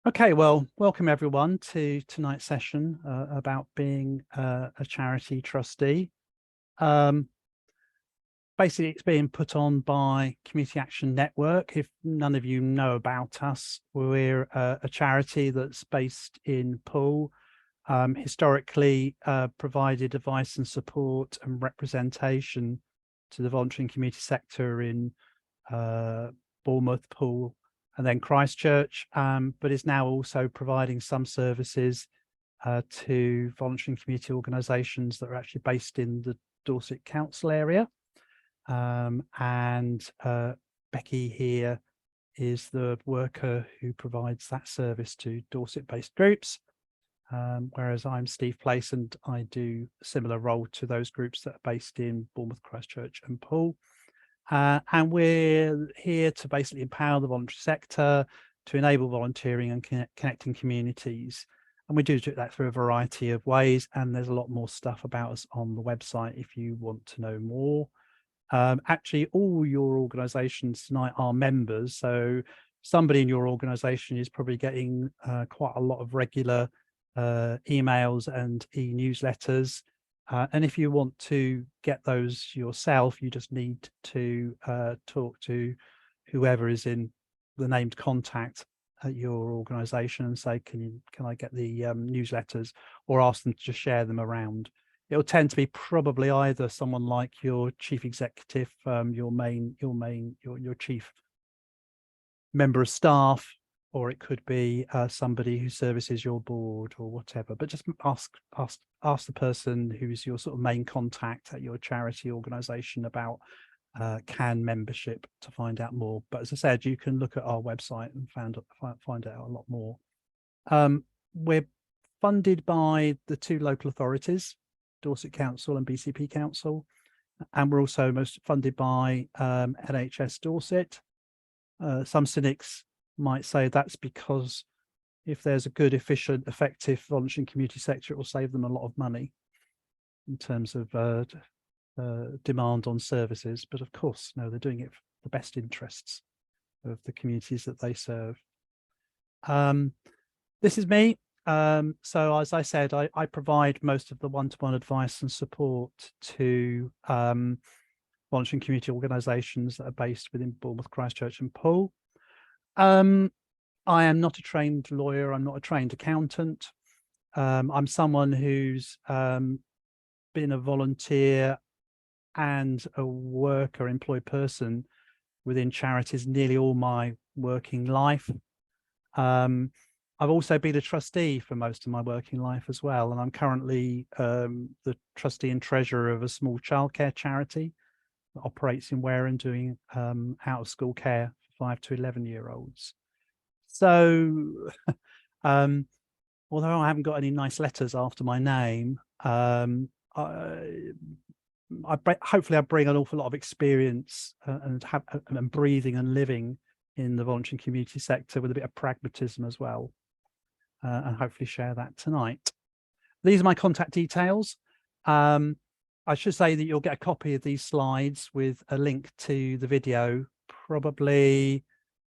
Okay, well, welcome everyone to tonight's session about being a charity trustee. Um, Basically, it's being put on by Community Action Network. If none of you know about us, we're a charity that's based in Poole, historically provided advice and support and representation to the voluntary and community sector in Bournemouth, Poole, and then Christchurch, but is now also providing some services to voluntary and community organisations that are actually based in the Dorset Council area. And Becky here is the worker who provides that service to Dorset-based groups, whereas I'm Steve Place and I do a similar role to those groups that are based in Bournemouth, Christchurch and Poole. And we're here to basically empower the voluntary sector, to enable volunteering and connecting communities. And we do that through a variety of ways. And there's a lot more stuff about us on the website if you want to know more. Actually, all your organisations tonight are members. So somebody in your organisation is probably getting quite a lot of regular emails and e-newsletters. And if you want to get those yourself, you just need to talk to whoever is in the named contact at your organisation and say, can I get the newsletters, or ask them to just share them around. It'll tend to be probably either someone like your chief executive, your chief member of staff, or it could be somebody who services your board or whatever. But just ask the person who's your sort of main contact at your charity organisation about CAN membership to find out more. But as I said, you can look at our website and find out a lot more. We're funded by the two local authorities, Dorset Council and BCP Council, and we're also most funded by NHS Dorset. Some cynics might say that's because if there's a good, efficient, effective voluntary and community sector, it will save them a lot of money in terms of demand on services. But of course, no, they're doing it for the best interests of the communities that they serve. This is me. So as I said, I provide most of the one-to-one advice and support to voluntary and community organisations that are based within Bournemouth, Christchurch and Poole. I am not a trained lawyer. I'm not a trained accountant. I'm someone who's been a volunteer and a worker, employed person within charities nearly all my working life. I've also been a trustee for most of my working life as well, and I'm currently the trustee and treasurer of a small childcare charity that operates in Wareham, doing out-of-school care for 5 to 11-year-olds. So, although I haven't got any nice letters after my name, hopefully I bring an awful lot of experience and breathing and living in the voluntary and community sector with a bit of pragmatism as well, and hopefully share that tonight. These are my contact details. I should say that you'll get a copy of these slides with a link to the video probably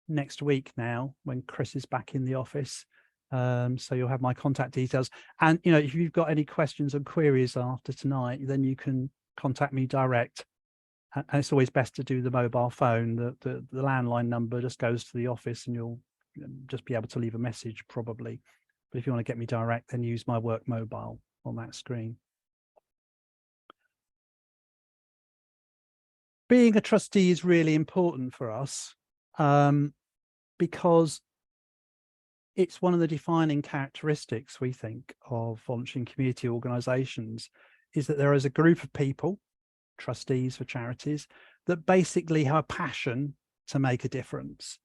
next week now when Chris is back in the office. So you'll have my contact details. And, you know, if you've got any questions and queries after tonight, then you can contact me direct. And it's always best to do the mobile phone. The landline number just goes to the office and you'll just be able to leave a message probably. But if you want to get me direct, then use my work mobile on that screen. Being a trustee is really important for us because it's one of the defining characteristics, we think, of voluntary and community organisations, is that there is a group of people, trustees for charities, that basically have a passion to make a difference.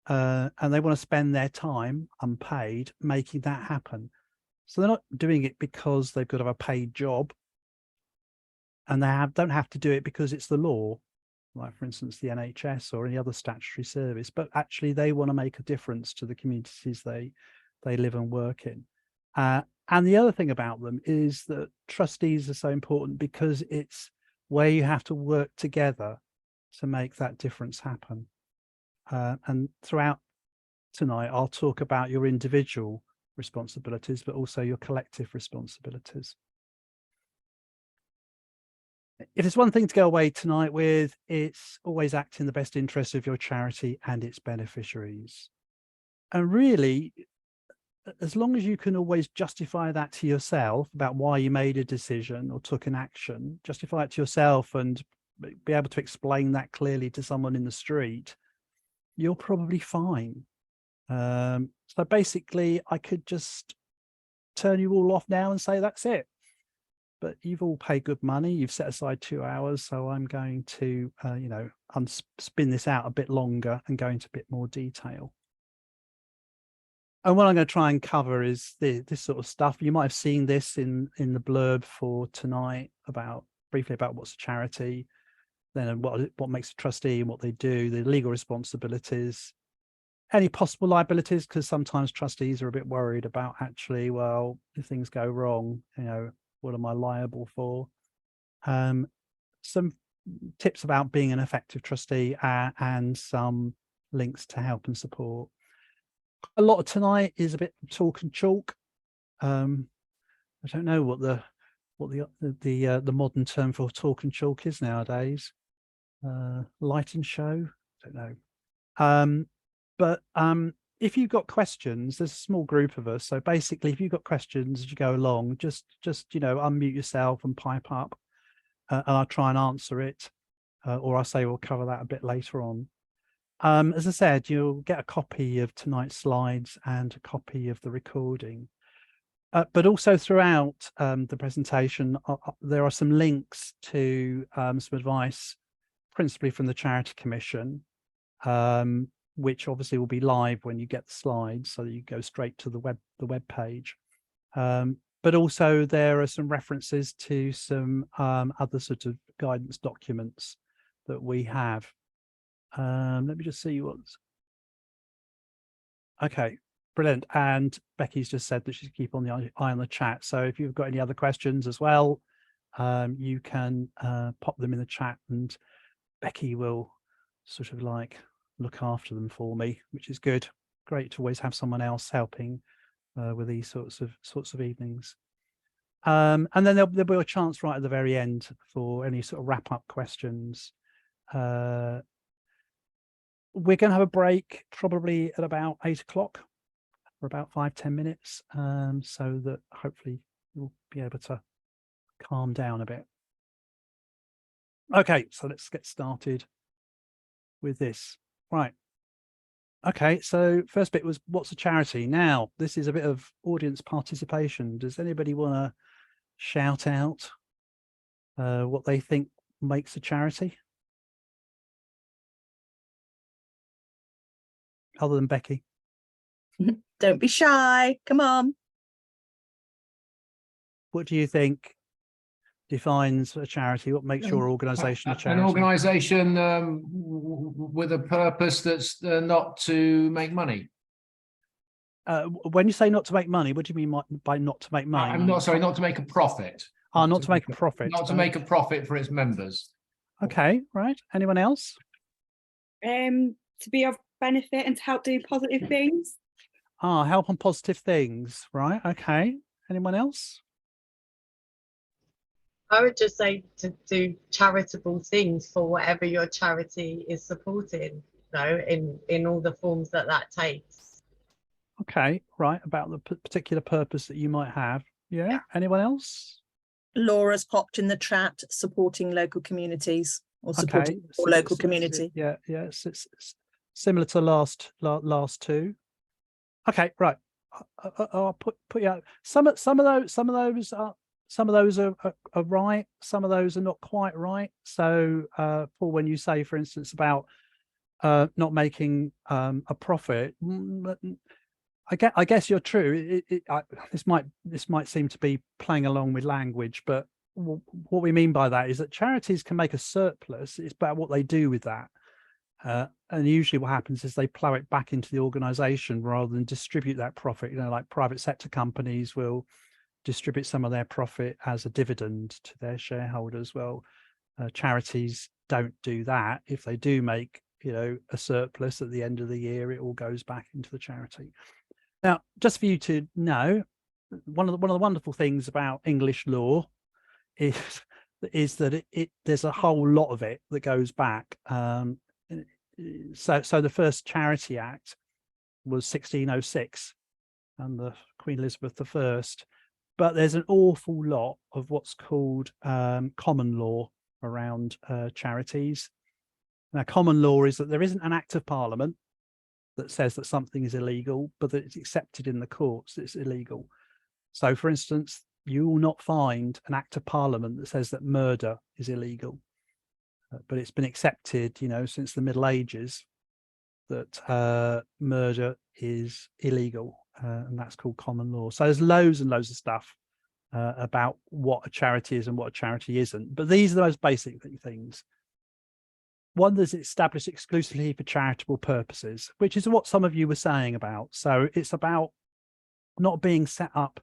And they want to spend their time unpaid making that happen. So they're not doing it because they've got to have a paid job, and they don't have to do it because it's the law, like for instance the NHS or any other statutory service, but actually they want to make a difference to the communities they live and work in. And the other thing about them is that trustees are so important because it's where you have to work together to make that difference happen. And throughout tonight, I'll talk about your individual responsibilities, but also your collective responsibilities. If there's one thing to go away tonight with, it's always act in the best interest of your charity and its beneficiaries. And really, as long as you can always justify that to yourself about why you made a decision or took an action, justify it to yourself and be able to explain that clearly to someone in the street, you're probably fine. So basically, I could just turn you all off now and say that's it. But you've all paid good money. You've set aside 2 hours, so I'm going to, spin this out a bit longer and go into a bit more detail. And what I'm going to try and cover is this sort of stuff. You might have seen this in the blurb for tonight briefly about what's a charity, then what makes a trustee and what they do, the legal responsibilities, any possible liabilities, because sometimes trustees are a bit worried about actually, well, if things go wrong, what am I liable for? Some tips about being an effective trustee and some links to help and support. A lot of tonight is a bit talk and chalk. I don't know what the modern term for talk and chalk is nowadays. Light and show, don't know. But if you've got questions, there's a small group of us. So basically, if you've got questions as you go along, just unmute yourself and pipe up, and I'll try and answer it, or I'll say we'll cover that a bit later on. As I said, you'll get a copy of tonight's slides and a copy of the recording. But also throughout the presentation, there are some links to some advice, principally from the Charity Commission, which obviously will be live when you get the slides, so that you go straight to the web page. But also there are some references to some other sort of guidance documents that we have. Let me just see what's okay. Brilliant. And Becky's just said that she's keep on the eye on the chat. So if you've got any other questions as well, you can pop them in the chat, and Becky will sort of like look after them for me, which is good. Great to always have someone else helping with these sorts of evenings. And then there'll be a chance right at the very end for any sort of wrap up questions. We're going to have a break probably at about 8 o'clock for about 5-10 minutes, so that hopefully you'll be able to calm down a bit. Okay, so let's get started with this. Right. Okay, so first bit was what's a charity? Now, this is a bit of audience participation. Does anybody want to shout out what they think makes a charity? Other than Becky. Don't be shy. Come on. What do you think defines a charity? What makes your organisation a charity? An organisation with a purpose that's not to make money. When you say not to make money, what do you mean by not to make money? I'm not sorry, not to make a profit. Not to make a profit. Not to make a profit for its members. Okay, right. Anyone else? To be of benefit and to help do positive things. Help on positive things. Right. Okay. Anyone else? I would just say to do charitable things for whatever your charity is supporting, in all the forms that takes. Okay, right. About the particular purpose that you might have. Yeah. Anyone else? Laura's popped in the chat, supporting local communities or supporting local community. Yeah. It's similar to last two. Okay, right. I'll put you out. Some of those are right. Some of those are not quite right. So for when you say, for instance, about not making a profit, I guess you're true. This might seem to be playing along with language, but what we mean by that is that charities can make a surplus. It's about what they do with that. And usually what happens is they plow it back into the organization rather than distribute that profit. Like private sector companies will distribute some of their profit as a dividend to their shareholders. Well, charities don't do that. If they do make a surplus at the end of the year, it all goes back into the charity. Now, just for you to know, one of the wonderful things about English law is that there's a whole lot of it that goes back. So the first Charity Act was 1606 under Queen Elizabeth I, but there's an awful lot of what's called common law around charities. Now, common law is that there isn't an act of parliament that says that something is illegal, but that it's accepted in the courts that it's illegal. So, for instance, you will not find an act of parliament that says that murder is illegal, but it's been accepted, since the Middle Ages that murder is illegal, and that's called common law. So there's loads and loads of stuff about what a charity is and what a charity isn't. But these are the most basic things. One that's established exclusively for charitable purposes, which is what some of you were saying about. So it's about not being set up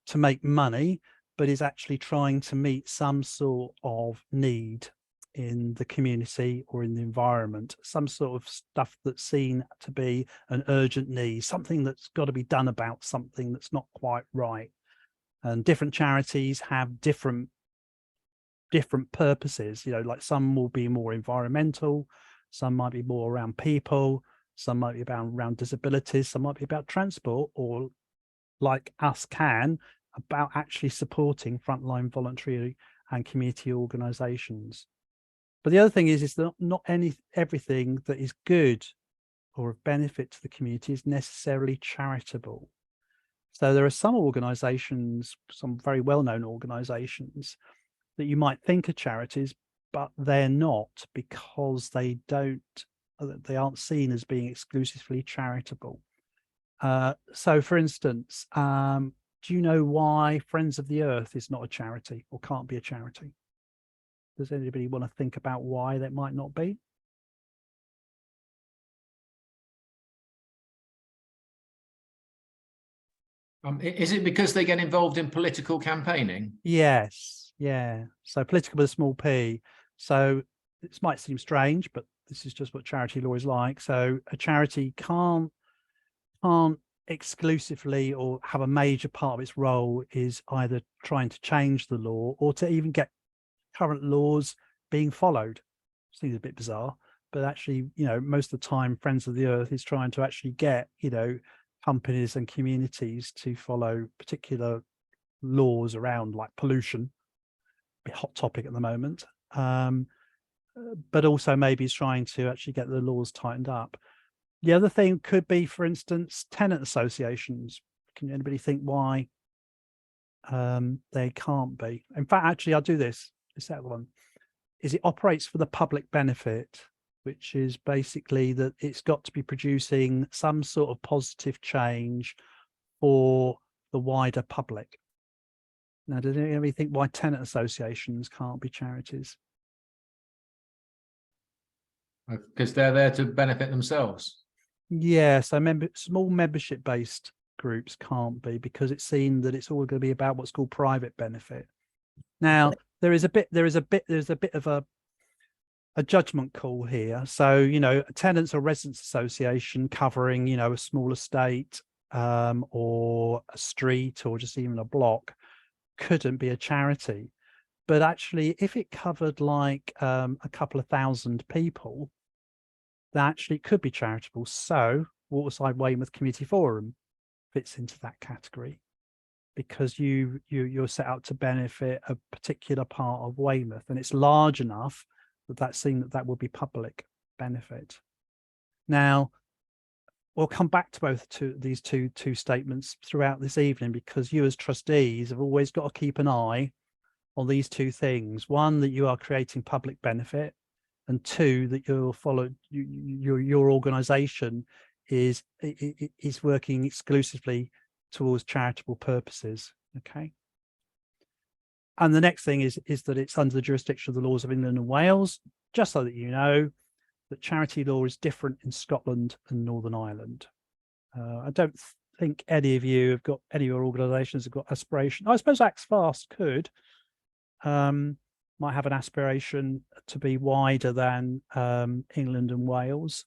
to make money, but is actually trying to meet some sort of need in the community or in the environment, some sort of stuff that's seen to be an urgent need, something that's got to be done about something that's not quite right. And different charities have different purposes, like some will be more environmental, some might be more around people, some might be around disabilities, some might be about transport, or like us about actually supporting frontline voluntary and community organizations. But the other thing is that not everything that is good or of benefit to the community is necessarily charitable. So there are some organizations, some very well-known organizations that you might think are charities, but they're not, because they aren't seen as being exclusively charitable. So for instance, do you know why Friends of the Earth is not a charity or can't be a charity? Does anybody want to think about why that might not be? Is it because they get involved in political campaigning? Yes, yeah. So political with a small p. So this might seem strange, but this is just what charity law is like. So a charity can't exclusively or have a major part of its role is either trying to change the law or to even get current laws being followed. Seems a bit bizarre, but actually, most of the time Friends of the Earth is trying to actually get, companies and communities to follow particular laws around, like pollution, a hot topic at the moment, but also maybe is trying to actually get the laws tightened up. The other thing could be, for instance, tenant associations. Can anybody think why they can't be? In fact, actually, I'll do this. This other one is it operates for the public benefit, which is basically that it's got to be producing some sort of positive change for the wider public. Now, does anybody think why tenant associations can't be charities? Because they're there to benefit themselves. Yeah, so small membership-based groups can't be, because it's seen that it's all going to be about what's called private benefit. Now, there's a bit of a judgment call here. So, a tenants or residents association covering, a small estate or a street or just even a block couldn't be a charity. But actually, if it covered like a couple of thousand people, that actually could be charitable. So Waterside Weymouth Community Forum fits into that category, because you're set out to benefit a particular part of Weymouth, and it's large enough that that's seen that will be public benefit. Now, we'll come back to these two statements throughout this evening, because you as trustees have always got to keep an eye on these two things. One, that you are creating public benefit, and two, that your organization is working exclusively towards charitable purposes. Okay. And the next thing is that it's under the jurisdiction of the laws of England and Wales, just so that you know that charity law is different in Scotland and Northern Ireland. I don't think any of your organisations have got aspiration. I suppose Acts Fast could, might have an aspiration to be wider than England and Wales.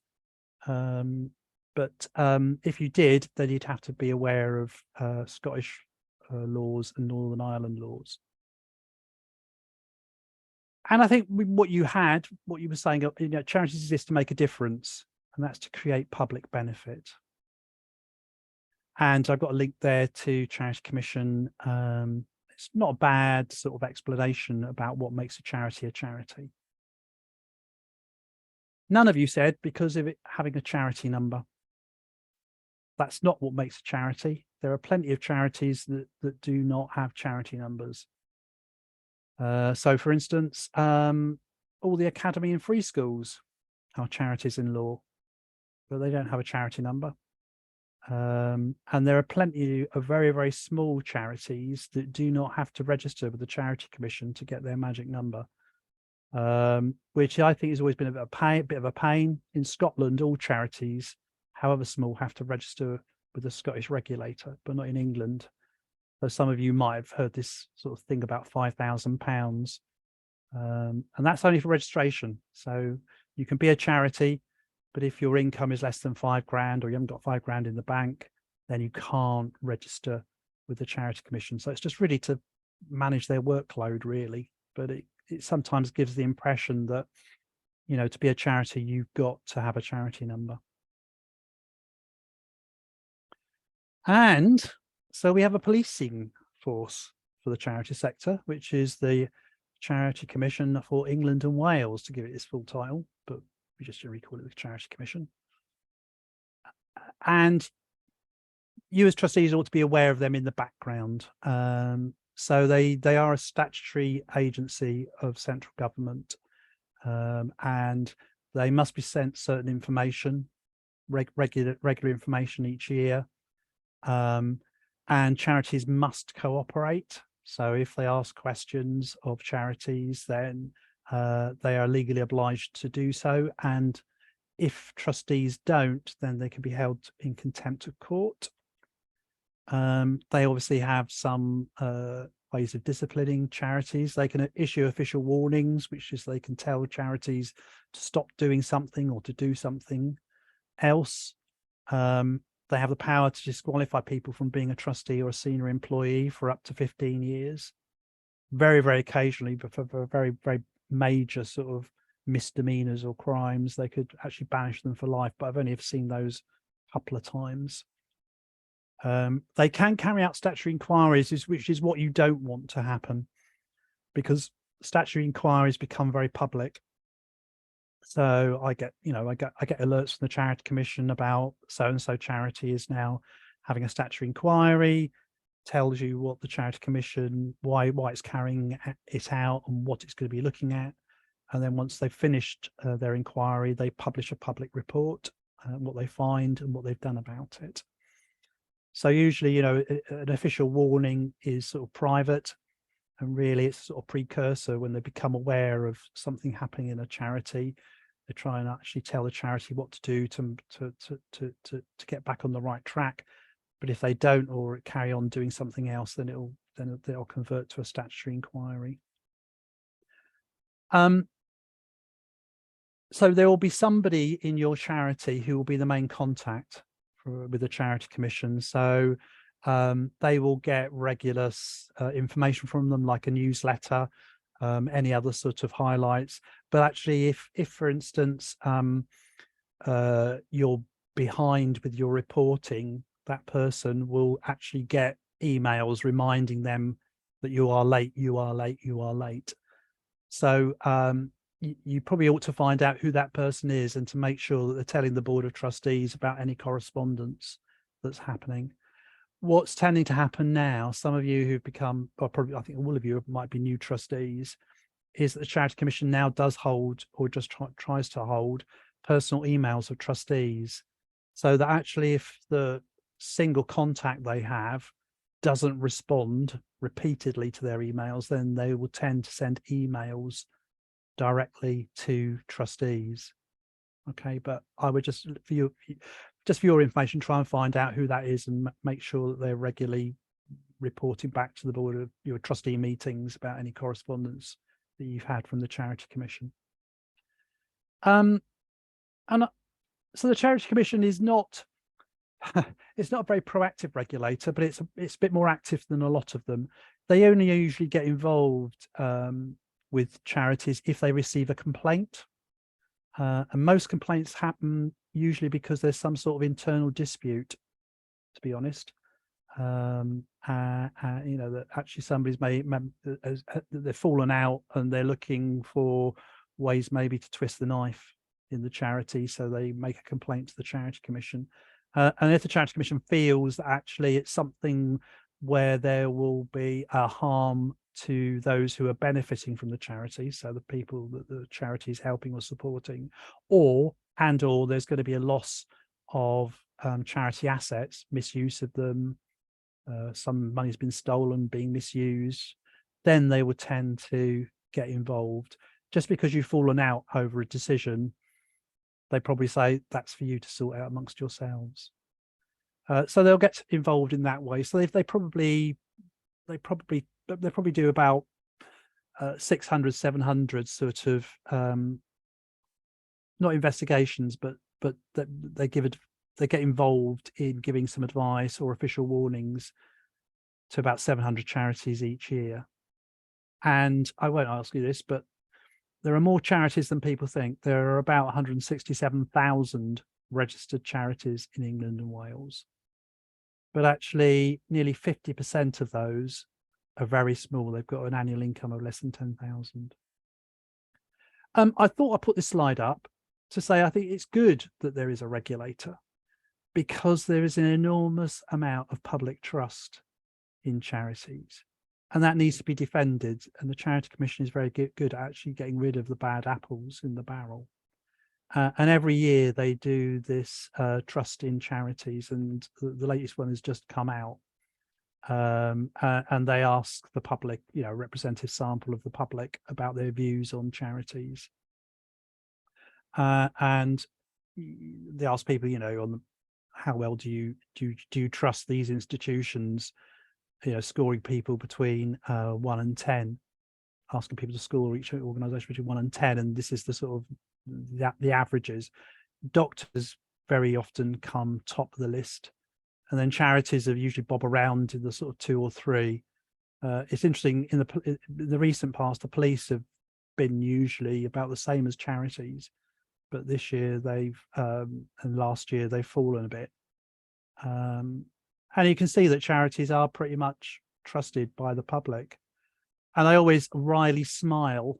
But if you did, then you'd have to be aware of Scottish laws and Northern Ireland laws. And I think what you were saying, charities exist to make a difference, and that's to create public benefit. And I've got a link there to Charity Commission. It's not a bad sort of explanation about what makes a charity a charity. None of you said because of it having a charity number. That's not what makes a charity. There are plenty of charities that do not have charity numbers. So, for instance, all the academy and free schools are charities in law, but they don't have a charity number. And there are plenty of very, very small charities that do not have to register with the Charity Commission to get their magic number, which I think has always been a bit of a pain. In Scotland, all charities, however small, have to register with the Scottish regulator, but not in England. So some of you might have heard this sort of thing about £5,000, and that's only for registration. So you can be a charity, but if your income is less than £5,000 or you haven't got £5,000 in the bank, then you can't register with the Charity Commission. So it's just really to manage their workload, really. But it sometimes gives the impression that, to be a charity, you've got to have a charity number. And so we have a policing force for the charity sector, which is the Charity Commission for England and Wales, to give it its full title, but we just recall it the Charity Commission. And you as trustees ought to be aware of them in the background. So they are a statutory agency of central government, and they must be sent certain information, regular information each year. And charities must cooperate. So if they ask questions of charities, then they are legally obliged to do so. And if trustees don't, then they can be held in contempt of court. They obviously have some ways of disciplining charities. They can issue official warnings, which is they can tell charities to stop doing something or to do something else. They have the power to disqualify people from being a trustee or a senior employee for up to 15 years. Very, very occasionally, but for very, very major sort of misdemeanors or crimes, they could actually banish them for life. But I've only ever seen those a couple of times. They can carry out statutory inquiries, which is what you don't want to happen, because statutory inquiries become very public. So I get alerts from the Charity Commission about so-and-so charity is now having a statutory inquiry, tells you what the Charity Commission, why it's carrying it out and what it's going to be looking at. And then once they've finished their inquiry, they publish a public report, what they find and what they've done about it. So usually, an official warning is sort of private, and really it's sort of precursor when they become aware of something happening in a charity. They try and actually tell the charity what to do to get back on the right track. But if they don't, or carry on doing something else, then they'll convert to a statutory inquiry. So there will be somebody in your charity who will be the main contact with the Charity Commission. So they will get regular information from them, like a newsletter, any other sort of highlights. But actually, if for instance, you're behind with your reporting, that person will actually get emails reminding them that you are late, you are late, you are late. So you probably ought to find out who that person is and to make sure that they're telling the Board of Trustees about any correspondence that's happening. What's tending to happen now, some of you who've become, or probably I think all of you might be new trustees, is that the Charity Commission now does hold, or just tries to hold, personal emails of trustees, so that actually if the single contact they have doesn't respond repeatedly to their emails, then they will tend to send emails directly to trustees. Okay, but I would just for your information, try and find out who that is and make sure that they're regularly reporting back to the board of your trustee meetings about any correspondence that you've had from the Charity Commission. And so the Charity Commission is not, it's not a very proactive regulator, but it's a bit more active than a lot of them. They only usually get involved with charities if they receive a complaint. And most complaints happen usually because there's some sort of internal dispute, to be honest. You know, that actually somebody's they've fallen out and they're looking for ways maybe to twist the knife in the charity, so they make a complaint to the Charity Commission. And if the Charity Commission feels that actually it's something where there will be a harm to those who are benefiting from the charity, so the people that the charity is helping or supporting, or there's going to be a loss of charity assets, misuse of them, some money's been stolen, being misused, then they would tend to get involved. Just because you've fallen out over a decision, they probably say that's for you to sort out amongst yourselves. So they'll get involved in that way. So they probably do about 600, 700 sort of not investigations, but they get involved in giving some advice or official warnings to about 700 charities each year. And I won't ask you this, but there are more charities than people think. There are about 167,000 registered charities in England and Wales. But actually, nearly 50% of those are very small. They've got an annual income of less than 10,000. I thought I'd put this slide up to say I think it's good that there is a regulator, because there is an enormous amount of public trust in charities, and that needs to be defended. And the Charity Commission is very good at actually getting rid of the bad apples in the barrel. And every year they do this trust in charities, and the latest one has just come out. And they ask the public, you know, a representative sample of the public about their views on charities. And they ask people, you know, on how well do you trust these institutions, you know, scoring people between 1 and 10, asking people to score each organisation between 1 and 10, and this is the sort of the averages. Doctors very often come top of the list, and then charities have usually bob around in the sort of 2 or 3. It's interesting, in the recent past, the police have been usually about the same as charities, but this year they've and last year they've fallen a bit. And you can see that charities are pretty much trusted by the public. And I always wryly smile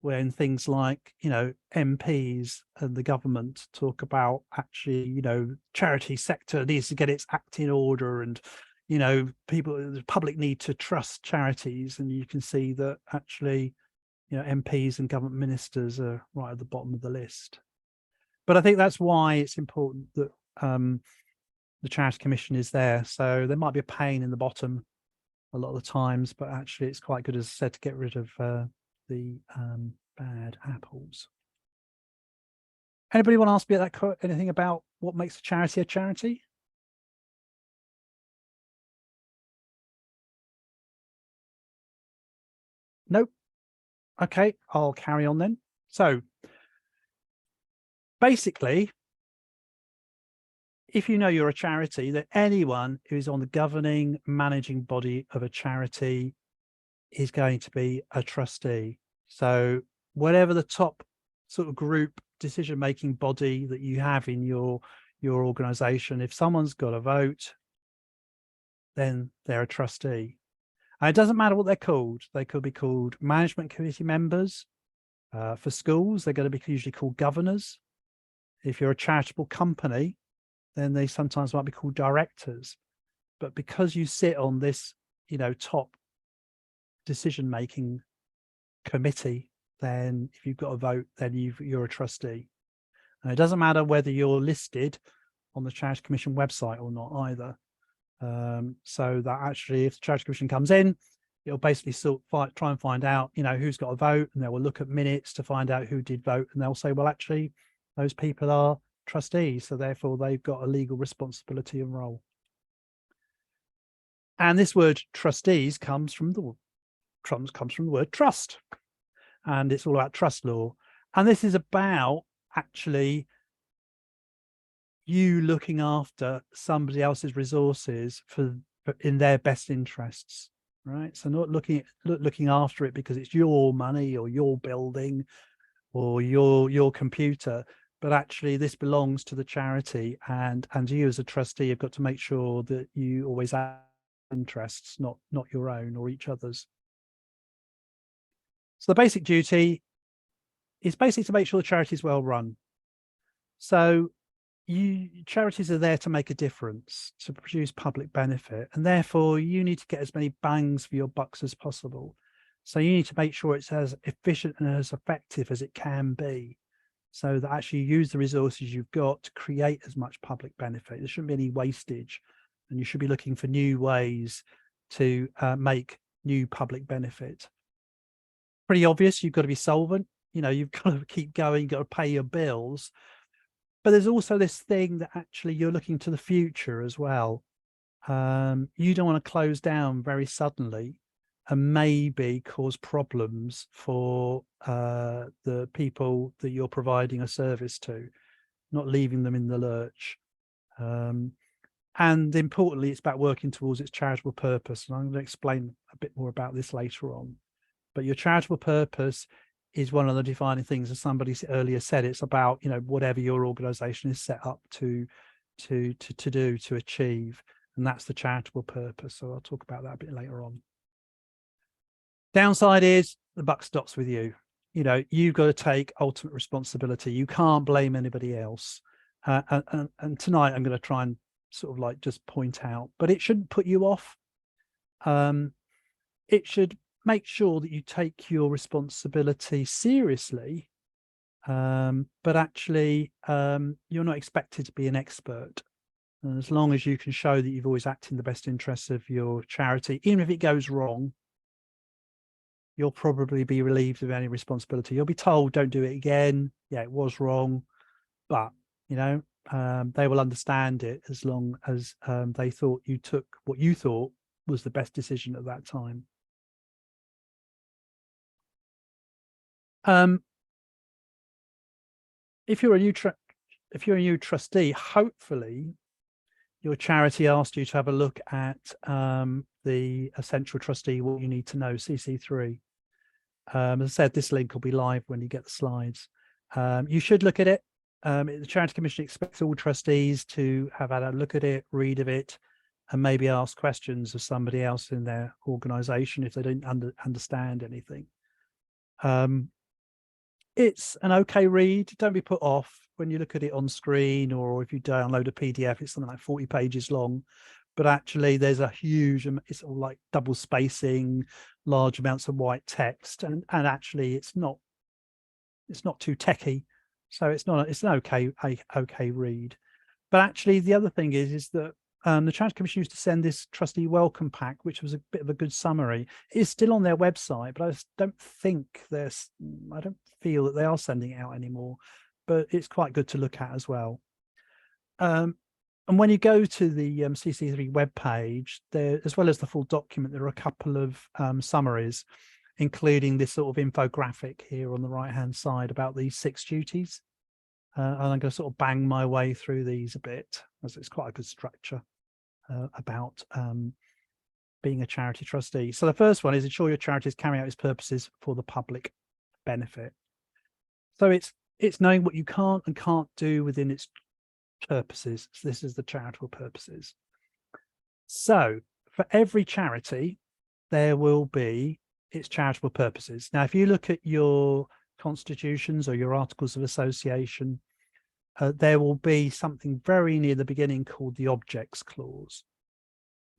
when things like, you know, MPs and the government talk about actually, you know, charity sector needs to get its act in order, and, you know, the public need to trust charities. And you can see that actually, you know, MPs and government ministers are right at the bottom of the list. But I think that's why it's important that the Charity Commission is there. So there might be a pain in the bottom a lot of the times, but actually it's quite good, as I said, to get rid of the bad apples. Anybody want to ask me anything about what makes a charity a charity? Nope. Okay, I'll carry on then. So basically, if you know you're a charity, that anyone who is on the governing managing body of a charity is going to be a trustee. So whatever the top sort of group decision-making body that you have in your organization, if someone's got a vote, then they're a trustee. And it doesn't matter what they're called. They could be called management committee members. For schools, they're going to be usually called governors. If you're a charitable company, then they sometimes might be called directors. But because you sit on this, you know, top decision-making committee, then if you've got a vote, then you're a trustee. And it doesn't matter whether you're listed on the Charity Commission website or not either. So that actually, if the Charity Commission comes in, it'll basically try and find out, you know, who's got a vote, and they will look at minutes to find out who did vote, and they'll say, well, actually, those people are trustees, so therefore they've got a legal responsibility and role. And this word trustees comes from the word trust. and it's all about trust law. And this is about actually you looking after somebody else's resources for in their best interests, right? So not looking after it because it's your money or your building or your computer, but actually this belongs to the charity, and you as a trustee have got to make sure that you always have interests, not your own or each other's. So the basic duty is basically to make sure the charity is well run. So charities are there to make a difference, to produce public benefit, and therefore you need to get as many bangs for your bucks as possible. So you need to make sure it's as efficient and as effective as it can be, so that actually you use the resources you've got to create as much public benefit. There shouldn't be any wastage, and you should be looking for new ways to make new public benefit. Pretty obvious, you've got to be solvent. You know, you've got to keep going, you've got to pay your bills. But there's also this thing that actually you're looking to the future as well. You don't want to close down very suddenly and maybe cause problems for the people that you're providing a service to, not leaving them in the lurch. And importantly, it's about working towards its charitable purpose. And I'm going to explain a bit more about this later on. But your charitable purpose is one of the defining things, as somebody earlier said. It's about, you know, whatever your organization is set up to achieve, and that's the charitable purpose. So I'll talk about that a bit later on. Downside is the buck stops with you. You know, you've got to take ultimate responsibility. You can't blame anybody else. And tonight I'm going to try and sort of like just point out, but it shouldn't put you off. It should make sure that you take your responsibility seriously, but actually you're not expected to be an expert. And as long as you can show that you've always acted in the best interests of your charity, even if it goes wrong, you'll probably be relieved of any responsibility. You'll be told, don't do it again. Yeah, it was wrong, but you know, they will understand it as long as they thought you took what you thought was the best decision at that time. If you're a new trustee, hopefully your charity asked you to have a look at the Essential Trustee, What You Need to Know, CC3. As I said, this link will be live when you get the slides. You should look at it. The Charity Commission expects all trustees to have had a look at it, read of it, and maybe ask questions of somebody else in their organisation if they don't understand anything. It's an okay read. Don't be put off when you look at it on screen, or if you download a PDF, it's something like 40 pages long. But actually there's a huge, it's all like double spacing, large amounts of white text, and actually it's not too techy. So it's an okay read. But actually the other thing is that the Charity Commission used to send this trustee welcome pack, which was a bit of a good summary. It's still on their website, but I just don't feel that they are sending it out anymore, but it's quite good to look at as well. And when you go to the CC3 webpage, there, as well as the full document, there are a couple of summaries, including this sort of infographic here on the right-hand side about these 6 duties. And I'm going to sort of bang my way through these a bit, as it's quite a good structure about being a charity trustee. So the first one is ensure your charity is carrying out its purposes for the public benefit. So it's knowing what you can and can't do within its purposes. So this is the charitable purposes. So for every charity, there will be its charitable purposes. Now, if you look at your constitutions or your articles of association, there will be something very near the beginning called the objects clause,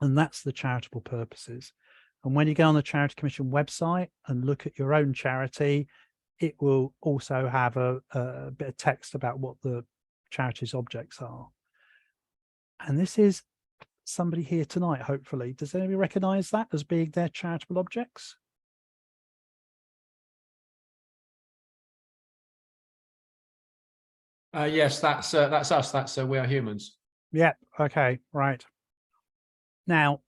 and that's the charitable purposes. And when you go on the Charity Commission website and look at your own charity, it will also have a bit of text about what the charity's objects are. And this is somebody here tonight, hopefully. Does anybody recognize that as being their charitable objects? Yes, that's us. That's We Are Humans. Yeah. Okay. Right. Now,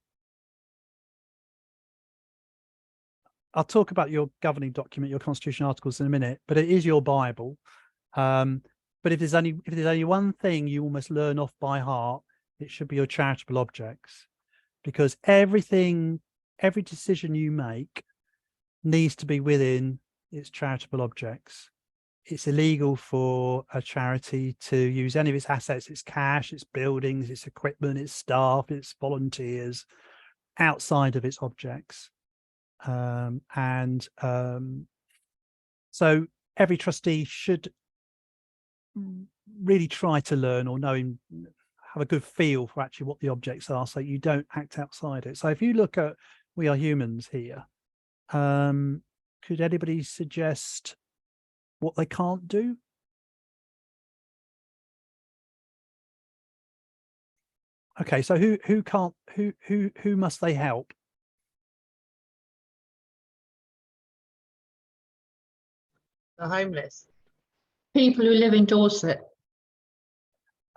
I'll talk about your governing document, your constitution articles in a minute, but it is your Bible. But if there's only one thing you almost learn off by heart, it should be your charitable objects, because every decision you make needs to be within its charitable objects. It's illegal for a charity to use any of its assets, its cash, its buildings, its equipment, its staff, its volunteers, outside of its objects. So every trustee should really try to learn or have a good feel for actually what the objects are, so you don't act outside it. So if you look at We Are Humans here, could anybody suggest what they can't do? Okay, so who must they help? The homeless. People who live in Dorset.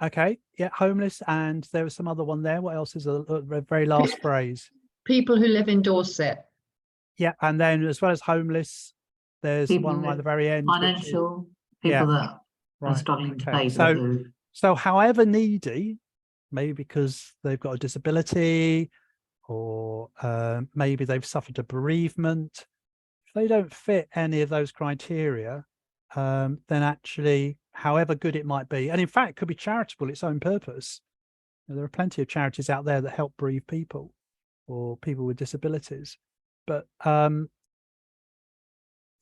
Okay, yeah, homeless, and there was some other one there. What else is a very last phrase? People who live in Dorset. Yeah, and then as well as homeless, there's People one right at with the very end. Financial people yeah, that are right, struggling to okay. pay. So however needy, maybe because they've got a disability, or maybe they've suffered a bereavement, if they don't fit any of those criteria, then actually, however good it might be, and in fact, it could be charitable, its own purpose. There are plenty of charities out there that help bereaved people or people with disabilities, but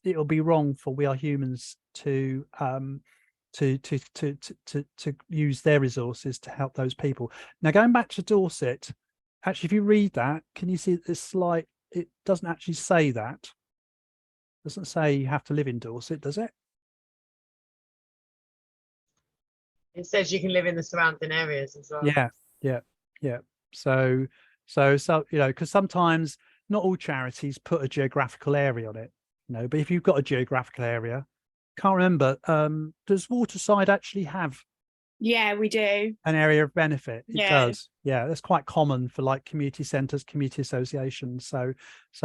it'll be wrong for We Are Humans to use their resources to help those people. Now, going back to Dorset, actually, if you read that, can you see this slide? It doesn't actually say that. It doesn't say you have to live in Dorset, does it? It says you can live in the surrounding areas as well. Yeah. So you know, because sometimes not all charities put a geographical area on it, you know, but if you've got a geographical area, can't remember, does Waterside actually have Yeah, we do. an area of benefit? It Yeah. does. Yeah, that's quite common for like community centres, community associations. So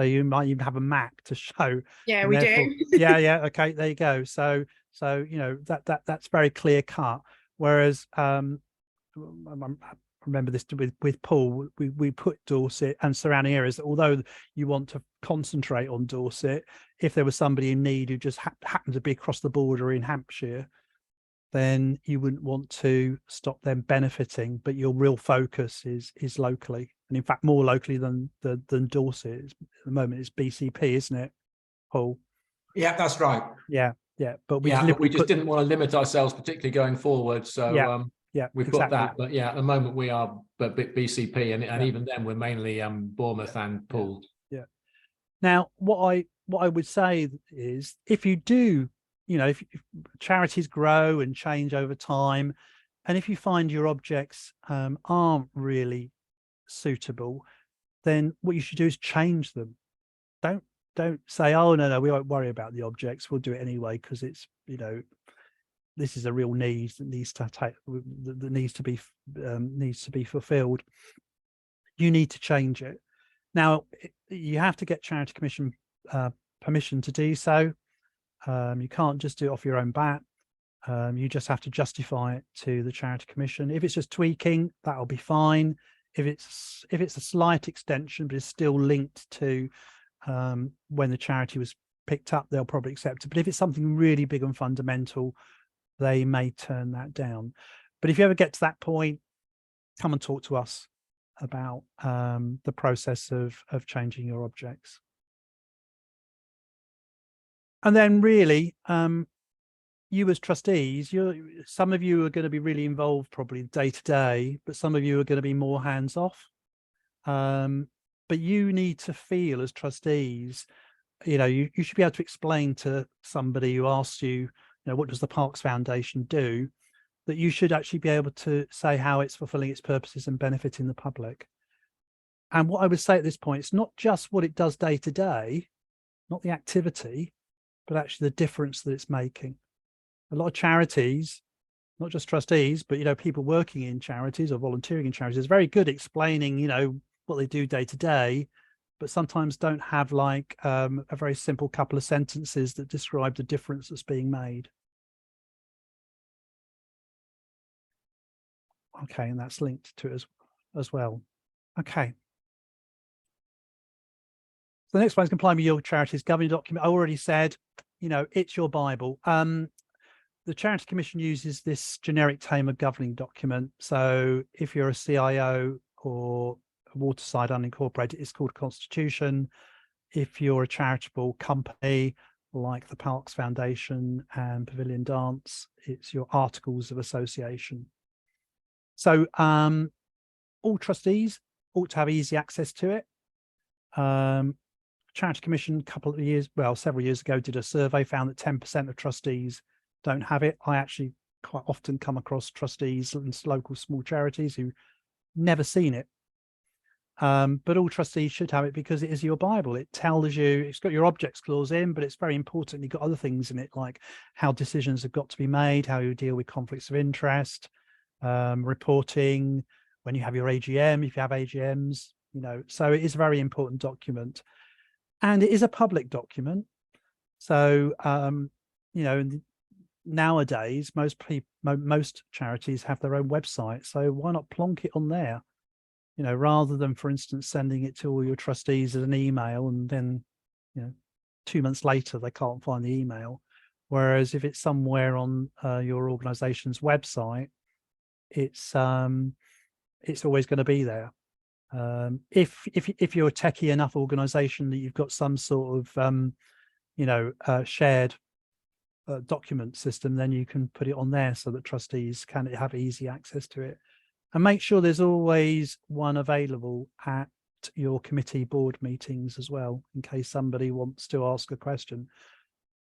you might even have a map to show. Yeah, and we therefore- do. yeah, okay, there you go. So you know, that's very clear cut. Whereas I remember this with Paul, we put Dorset and surrounding areas, although you want to concentrate on Dorset, if there was somebody in need who just happened to be across the border in Hampshire, then you wouldn't want to stop them benefiting, but your real focus is locally, and in fact more locally than Dorset. At the moment it's BCP, isn't it, Paul? Yeah, that's right. Yeah, but we just didn't want to limit ourselves, particularly going forward. So we put exactly. that. But yeah, at the moment we are BCP, and even then we're mainly Bournemouth and Poole. Yeah. Now, what I would say is, if you do, you know, if charities grow and change over time, and if you find your objects aren't really suitable, then what you should do is change them. Don't say, oh no, we won't worry about the objects, we'll do it anyway because it's, you know, this is a real need that needs to be fulfilled. You need to change it. Now, you have to get Charity Commission permission to do so. You can't just do it off your own bat. You just have to justify it to the Charity Commission. If it's just tweaking, that'll be fine. If it's a slight extension but it's still linked to when the charity was picked up, they'll probably accept it. But if it's something really big and fundamental, they may turn that down. But if you ever get to that point, come and talk to us about the process of changing your objects. And then really, you as trustees, some of you are going to be really involved probably day to day, but some of you are going to be more hands off. But you need to feel as trustees, you know, you should be able to explain to somebody who asks you, you know, what does the Parks Foundation do, that you should actually be able to say how it's fulfilling its purposes and benefiting the public. And what I would say at this point, it's not just what it does day to day, not the activity, but actually the difference that it's making. A lot of charities, not just trustees, but, you know, people working in charities or volunteering in charities is very good at explaining, you know, what they do day to day, but sometimes don't have like a very simple couple of sentences that describe the difference that's being made. Okay, and that's linked to it as well. Okay. So the next one is complying with your charity's governing document. I already said, you know, it's your Bible. The Charity Commission uses this generic term of governing document. So if you're a CIO or a waterside unincorporated, it's called Constitution. If you're a charitable company like the Parks Foundation and Pavilion Dance, it's your Articles of Association. So all trustees ought to have easy access to it. Charity Commission several years ago did a survey, found that 10% of trustees don't have it. I actually quite often come across trustees in local small charities who never seen it. But all trustees should have it because it is your Bible. It tells you, it's got your objects clause in, but it's very important. You've got other things in it, like how decisions have got to be made, how you deal with conflicts of interest, reporting, when you have your AGM, if you have AGMs, you know, so it is a very important document. And it is a public document. So, you know, nowadays, most charities have their own website. So why not plonk it on there? You know, rather than, for instance, sending it to all your trustees as an email and then, you know, 2 months later, they can't find the email. Whereas if it's somewhere on your organization's website, it's always going to be there. If you're a techie enough organization that you've got some sort of, you know, shared document system, then you can put it on there so that trustees can have easy access to it. And make sure there's always one available at your committee board meetings as well, in case somebody wants to ask a question.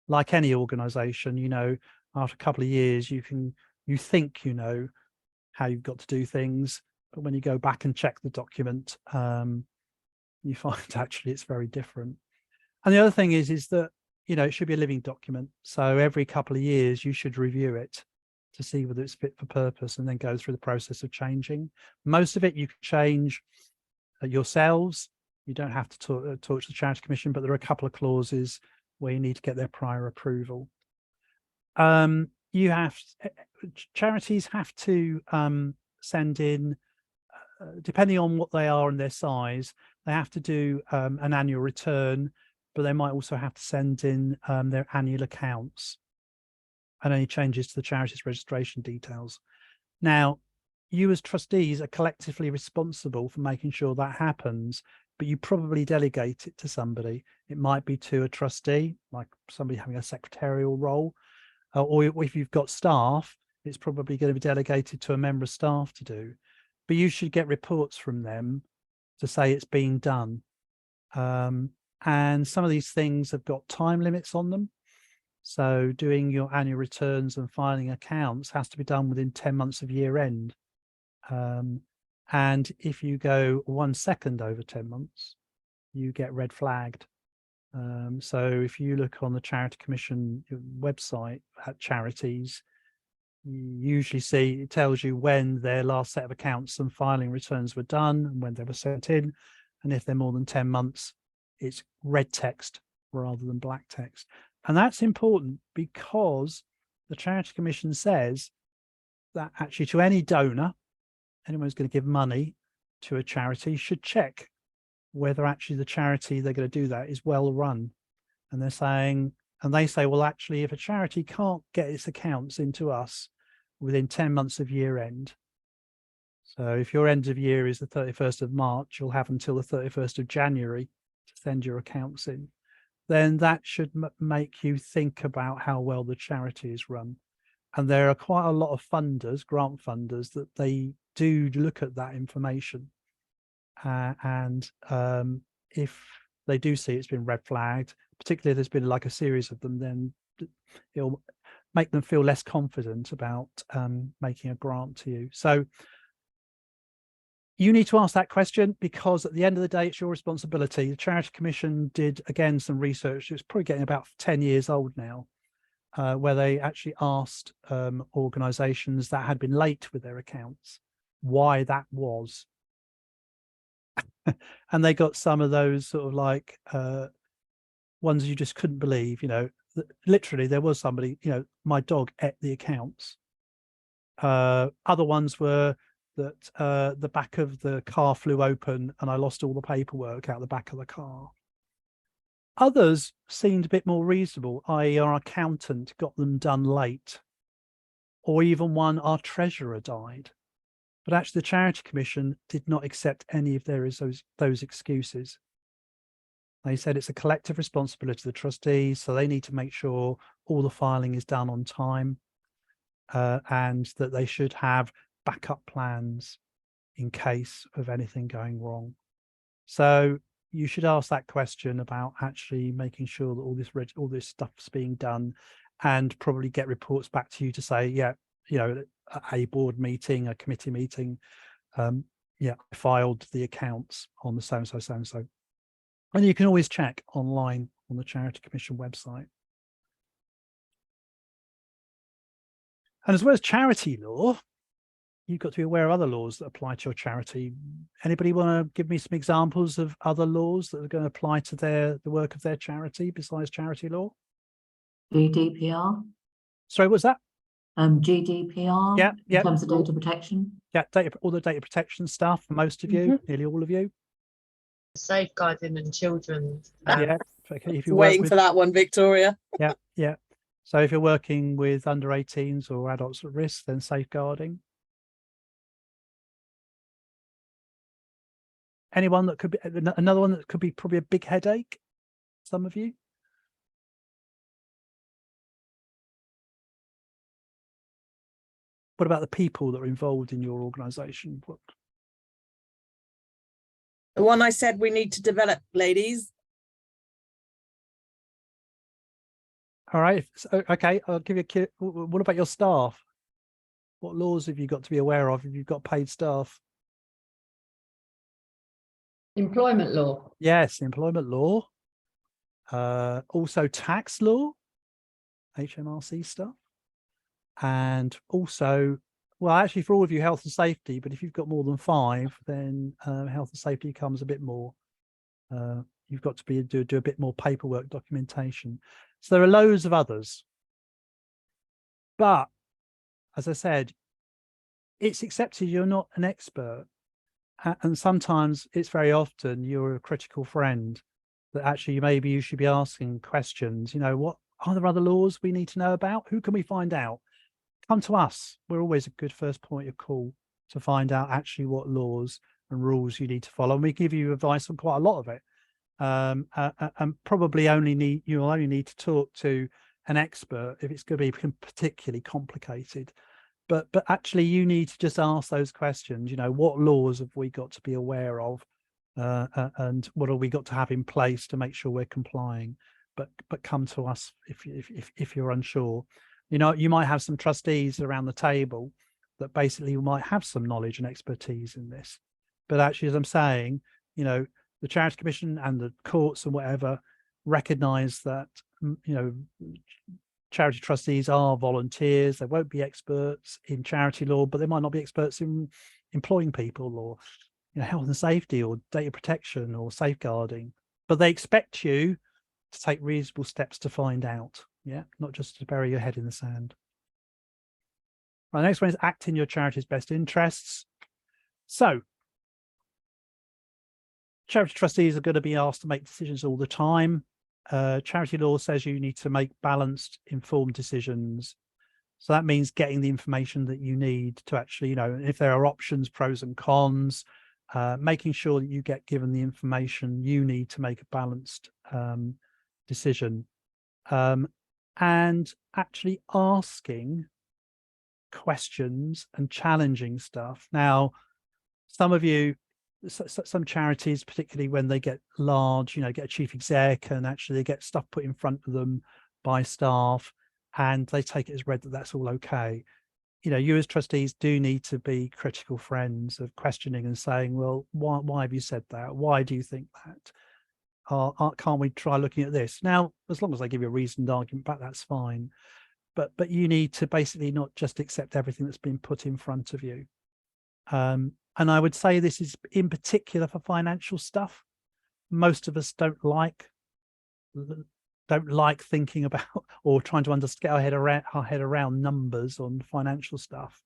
Like any organization, you know, after a couple of years, you think you know how you've got to do things, but when you go back and check the document, you find actually it's very different. And the other thing is that, you know, it should be a living document. So every couple of years, you should review it to see whether it's fit for purpose and then go through the process of changing. Most of it you can change yourselves. You don't have to talk to the Charity Commission, but there are a couple of clauses where you need to get their prior approval. Charities have to send in, depending on what they are and their size, they have to do an annual return, but they might also have to send in their annual accounts and any changes to the charity's registration details. Now, you as trustees are collectively responsible for making sure that happens, but you probably delegate it to somebody. It might be to a trustee, like somebody having a secretarial role, or if you've got staff, it's probably going to be delegated to a member of staff to do. But you should get reports from them to say it's being done. And some of these things have got time limits on them. So doing your annual returns and filing accounts has to be done within 10 months of year end. And if you go 1 second over 10 months, you get red flagged. So if you look on the Charity Commission website at charities, you usually see, it tells you when their last set of accounts and filing returns were done and when they were sent in. And if they're more than 10 months, it's red text rather than black text. And that's important because the Charity Commission says that actually to any donor, anyone who's going to give money to a charity should check whether actually the charity they're going to do that is well run. And they're saying, and they say, well, actually, if a charity can't get its accounts into us within 10 months of year end, so if your end of year is the 31st of March, you'll have until the 31st of January to send your accounts in, then that should make you think about how well the charity is run. And there are quite a lot of funders, grant funders, that they do look at that information. And if they do see it's been red flagged, particularly if there's been like a series of them, then it'll make them feel less confident about making a grant to you. So you need to ask that question, because at the end of the day, it's your responsibility. The Charity Commission did, again, some research. It's probably getting about 10 years old now, where they actually asked organisations that had been late with their accounts why that was. and they got some of those sort of like ones you just couldn't believe, you know, literally there was somebody, you know, my dog ate the accounts. Other ones were that the back of the car flew open and I lost all the paperwork out the back of the car. Others seemed a bit more reasonable, i.e. our accountant got them done late, or even one, our treasurer died. But actually the Charity Commission did not accept any of those excuses. They said it's a collective responsibility of the trustees, so they need to make sure all the filing is done on time, and that they should have backup plans in case of anything going wrong. So you should ask that question about actually making sure that all this stuff's being done, and probably get reports back to you to say, yeah, you know, a board meeting, a committee meeting, yeah, I filed the accounts on the so-and-so, so-and-so. And you can always check online on the Charity Commission website. And as well as charity law, you've got to be aware of other laws that apply to your charity. Anybody want to give me some examples of other laws that are going to apply to the work of their charity besides charity law? GDPR. Sorry, what's that? GDPR. Yeah, In terms of data protection. Yeah, all the data protection stuff for most of you, nearly all of you. Safeguarding and children. Yeah, okay, if you Waiting for that one, Victoria. Yeah. So if you're working with under 18s or adults at risk, then safeguarding. Anyone that could be another one that could be probably a big headache? Some of you. What about the people that are involved in your organisation? The one I said we need to develop, ladies. All right. So, okay, I'll give you a. What about your staff? What laws have you got to be aware of if you've got paid staff? Employment law. Yes, employment law. Also tax law, HMRC stuff. And also, well, actually for all of you, health and safety, but if you've got more than 5, then health and safety comes a bit more. You've got to do a bit more paperwork documentation. So there are loads of others. But as I said, it's accepted you're not an expert. And sometimes it's very often you're a critical friend that actually maybe you should be asking questions. You know, what are there other laws we need to know about? Who can we find out? Come to us. We're always a good first point of call to find out actually what laws and rules you need to follow. And we give you advice on quite a lot of it. And probably you'll only need to talk to an expert if it's going to be particularly complicated. But actually you need to just ask those questions. You know, what laws have we got to be aware of, and what have we got to have in place to make sure we're complying? But come to us if you're unsure. You know, you might have some trustees around the table that basically might have some knowledge and expertise in this. But actually, as I'm saying, you know, the Charity Commission and the courts and whatever recognize that, you know, charity trustees are volunteers. They won't be experts in charity law, but they might not be experts in employing people or, you know, health and safety or data protection or safeguarding. But they expect you to take reasonable steps to find out. Yeah, not just to bury your head in the sand. Right, the next one is act in your charity's best interests. So charity trustees are going to be asked to make decisions all the time. Charity law says you need to make balanced, informed decisions. So that means getting the information that you need to actually, you know, if there are options, pros and cons, making sure that you get given the information you need to make a balanced decision. And actually asking questions and challenging stuff. Now, some of you, some charities, particularly when they get large, you know, get a chief exec and actually they get stuff put in front of them by staff and they take it as read that that's all okay. You know, you as trustees do need to be critical friends of questioning and saying, well, why have you said that? Why do you think that? Can't we try looking at this? Now, as long as they give you a reasoned argument back, that's fine. But you need to basically not just accept everything that's been put in front of you. And I would say this is in particular for financial stuff. Most of us don't like thinking about or trying to get our head around numbers on financial stuff.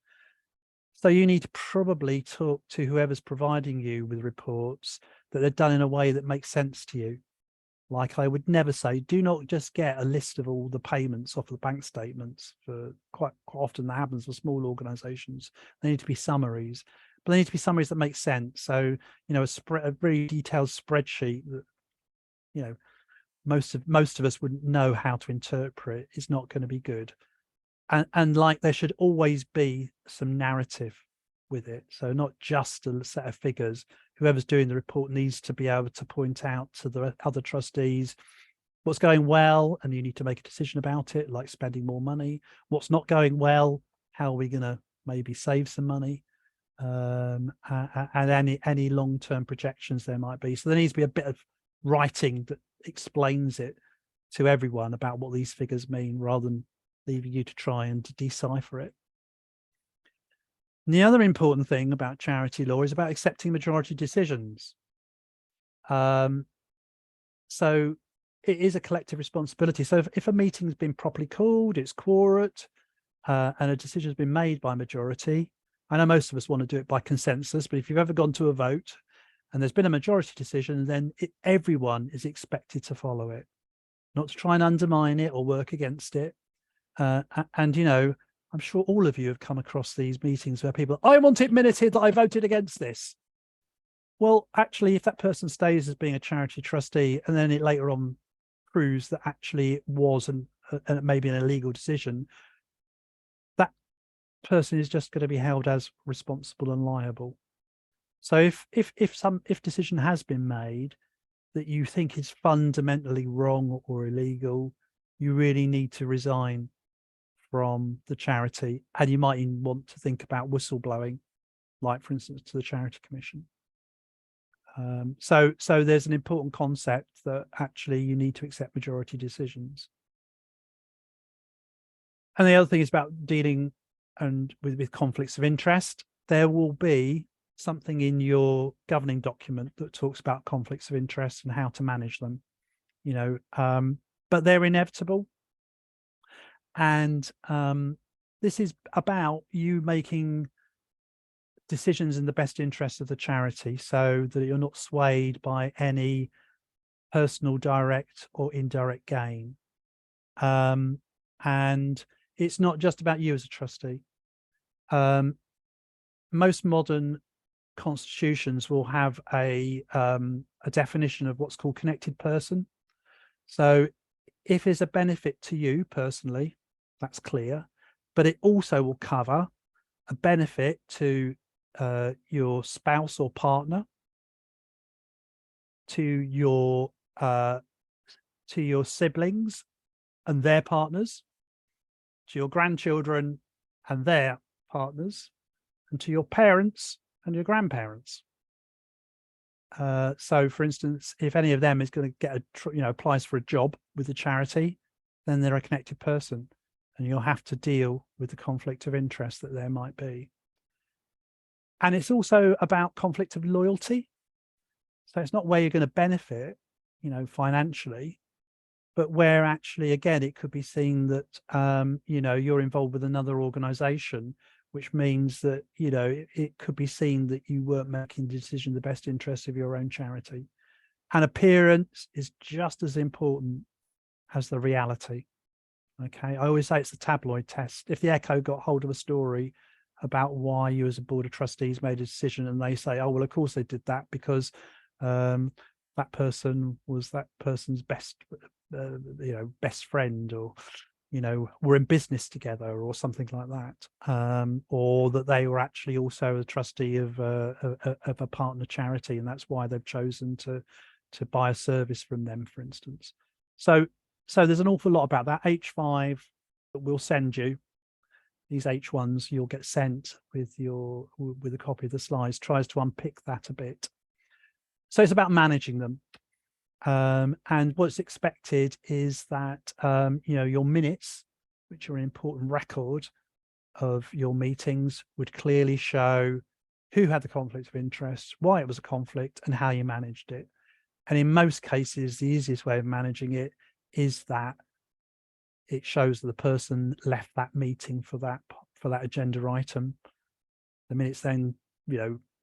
So you need to probably talk to whoever's providing you with reports that they're done in a way that makes sense to you. Like I would never say, do not just get a list of all the payments off the bank statements. For quite often that happens for small organizations. They need to be summaries, but they need to be summaries that make sense. So, you know, a very detailed spreadsheet that, you know, most of us wouldn't know how to interpret is not going to be good. And like there should always be some narrative with it. So not just a set of figures. Whoever's doing the report needs to be able to point out to the other trustees what's going well, and you need to make a decision about it, like spending more money. What's not going well, how are we going to maybe save some money, and any long-term projections there might be. So there needs to be a bit of writing that explains it to everyone about what these figures mean, rather than leaving you to try and decipher it. And the other important thing about charity law is about accepting majority decisions. So it is a collective responsibility. So if a meeting's been properly called, it's quorate, and a decision has been made by majority, I know most of us want to do it by consensus, but if you've ever gone to a vote and there's been a majority decision, then everyone is expected to follow it, not to try and undermine it or work against it. And, you know, I'm sure all of you have come across these meetings where people, I want it minuted that I voted against this. Well, actually, if that person stays as being a charity trustee and then it later on proves that actually it was maybe an illegal decision, that person is just going to be held as responsible and liable. So if decision has been made that you think is fundamentally wrong or illegal, you really need to resign from the charity, and you might even want to think about whistleblowing, like for instance to the Charity Commission. So there's an important concept that actually you need to accept majority decisions. And the other thing is about dealing with conflicts of interest. There will be something in your governing document that talks about conflicts of interest and how to manage them, you know, but they're inevitable. And this is about you making decisions in the best interest of the charity, so that you're not swayed by any personal direct or indirect gain. And it's not just about you as a trustee. Most modern constitutions will have a definition of what's called connected person. So if there's a benefit to you personally, that's clear, but it also will cover a benefit to your spouse or partner, to your siblings and their partners, to your grandchildren and their partners, and to your parents and your grandparents. So for instance, if any of them is going to get applies for a job with the charity, then they're a connected person, and you'll have to deal with the conflict of interest that there might be. And it's also about conflict of loyalty. So it's not where you're going to benefit, you know, financially, but where actually, again, it could be seen that, you know, you're involved with another organization, which means that, you know, it could be seen that you weren't making the decision in the best interest of your own charity. And appearance is just as important as the reality. Okay, I always say it's the tabloid test. If the Echo got hold of a story about why you as a board of trustees made a decision, and they say, oh, well, of course they did that because that person was that person's best, you know, best friend, or, you know, were in business together or something like that, or that they were actually also a trustee of a partner charity, and that's why they've chosen to buy a service from them, for instance. So there's an awful lot about that. H5 that we'll send you, these H1s you'll get sent with a copy of the slides, tries to unpick that a bit. So it's about managing them. And what's expected is that, you know, your minutes, which are an important record of your meetings, would clearly show who had the conflict of interest, why it was a conflict, and how you managed it. And in most cases, the easiest way of managing it is that it shows that the person left that meeting for that agenda item. The minutes then,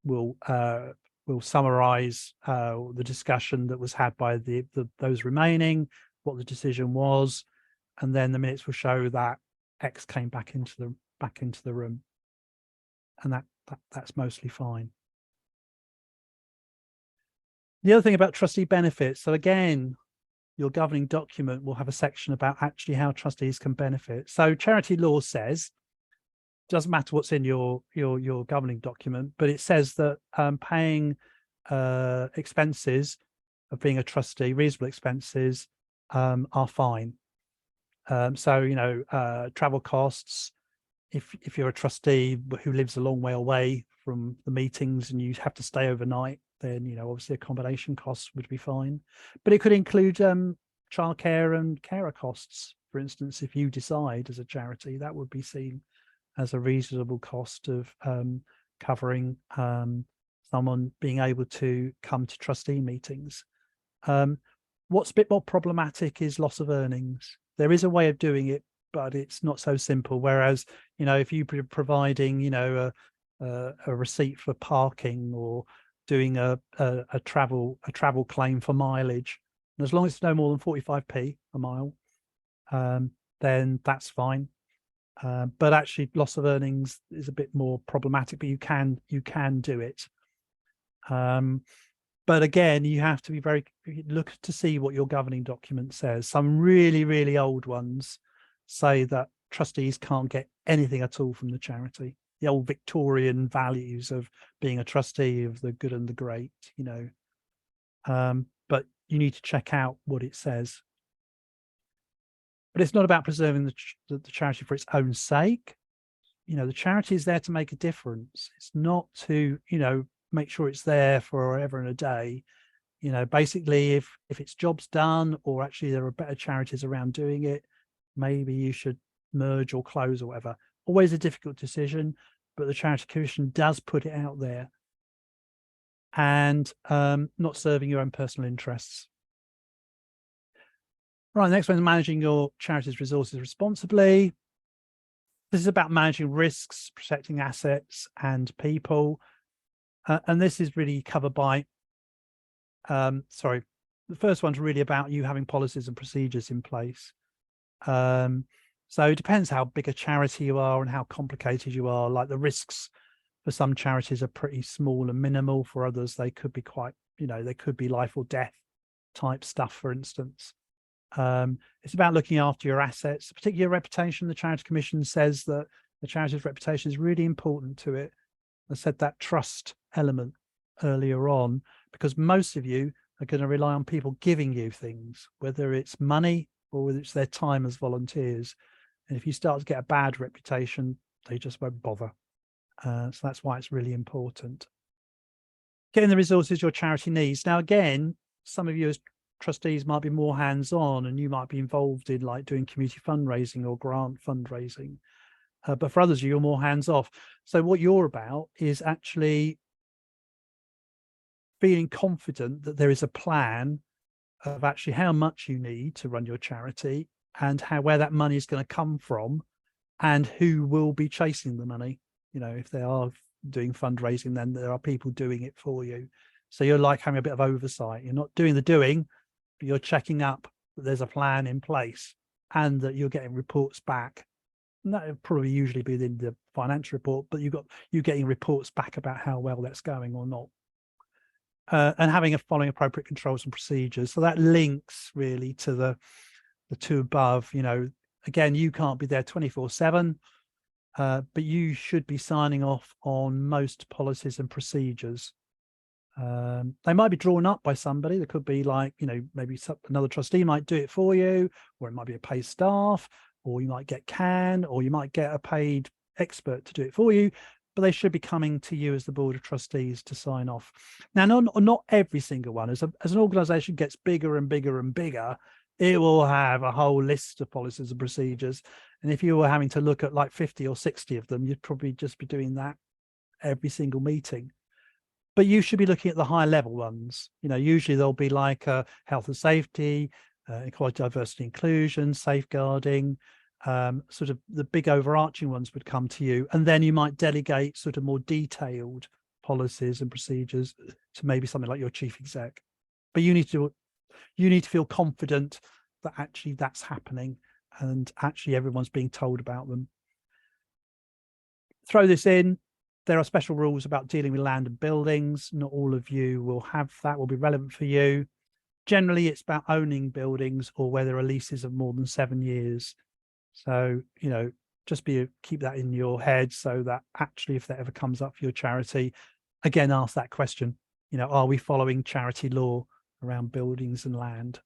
will summarize the discussion that was had by those remaining, what the decision was, and then the minutes will show that X came back into the room, and that's mostly fine. The other thing about trustee benefits, so again, your governing document will have a section about actually how trustees can benefit. So charity law says, doesn't matter what's in your governing document, but it says that paying expenses of being a trustee, reasonable expenses, are fine. So travel costs, if you're a trustee who lives a long way away from the meetings and you have to stay overnight, then obviously accommodation costs would be fine. But it could include childcare and carer costs. For instance, if you decide as a charity, that would be seen as a reasonable cost of covering someone being able to come to trustee meetings. What's a bit more problematic is loss of earnings. There is a way of doing it, but it's not so simple. Whereas, if you're providing, a receipt for parking or doing a travel claim for mileage, and as long as it's no more than 45p a mile, then that's fine. But actually, loss of earnings is a bit more problematic. But you can do it. But again, you have to be look to see what your governing document says. Some really, really old ones say that trustees can't get anything at all from the charity. The old Victorian values of being a trustee of the good and the great, but you need to check out what it says. But it's not about preserving the charity for its own sake. The charity is there to make a difference. It's not to, make sure it's there forever and a day. Basically, if its job's done, or actually there are better charities around doing it, maybe you should merge or close or whatever. Always a difficult decision, but the Charity Commission does put it out there. And not serving your own personal interests. Right, next one is managing your charity's resources responsibly. This is about managing risks, protecting assets and people. And this is really covered by, the first one's really about you having policies and procedures in place. So it depends how big a charity you are and how complicated you are. Like the risks for some charities are pretty small and minimal. For others, they could be quite, they could be life or death type stuff, for instance. It's about looking after your assets, particularly your reputation. The Charity Commission says that the charity's reputation is really important to it. I said that trust element earlier on, because most of you are going to rely on people giving you things, whether it's money or whether it's their time as volunteers. And if you start to get a bad reputation, they just won't bother. So that's why it's really important. Getting the resources your charity needs. Now, again, some of you as trustees might be more hands-on and you might be involved in like doing community fundraising or grant fundraising. But for others, you're more hands-off. So what you're about is actually feeling confident that there is a plan of actually how much you need to run your charity and where that money is going to come from and who will be chasing the money. If they are doing fundraising, then there are people doing it for you. So you're like having a bit of oversight. You're not doing the doing, but you're checking up that there's a plan in place and that you're getting reports back. And that would probably usually be in the financial report, but you're getting reports back about how well that's going or not. And following appropriate controls and procedures. So that links really to the two above. Again, you can't be there 24/7, but you should be signing off on most policies and procedures. They might be drawn up by somebody. There could be like, maybe another trustee might do it for you, or it might be a paid staff, or you might get CAN, or you might get a paid expert to do it for you. But they should be coming to you as the board of trustees to sign off. Now, not every single one. As an organisation gets bigger and bigger and bigger, it will have a whole list of policies and procedures. And if you were having to look at like 50 or 60 of them, you'd probably just be doing that. every single meeting. But you should be looking at the high level ones. You know, usually there'll be like health and safety, equality, diversity, inclusion, safeguarding, sort of the big overarching ones would come to you. And then you might delegate sort of more detailed policies and procedures to maybe something like your chief exec. But you need to feel confident that actually that's happening and actually everyone's being told about them. Throw this in. There are special rules about dealing with land and buildings. Not all of you will have that, will be relevant for you. Generally, it's about owning buildings or where there are leases of more than 7 years. So, you know, just keep that in your head so that actually if that ever comes up for your charity, again, ask that question, you know, are we following charity law around buildings and land?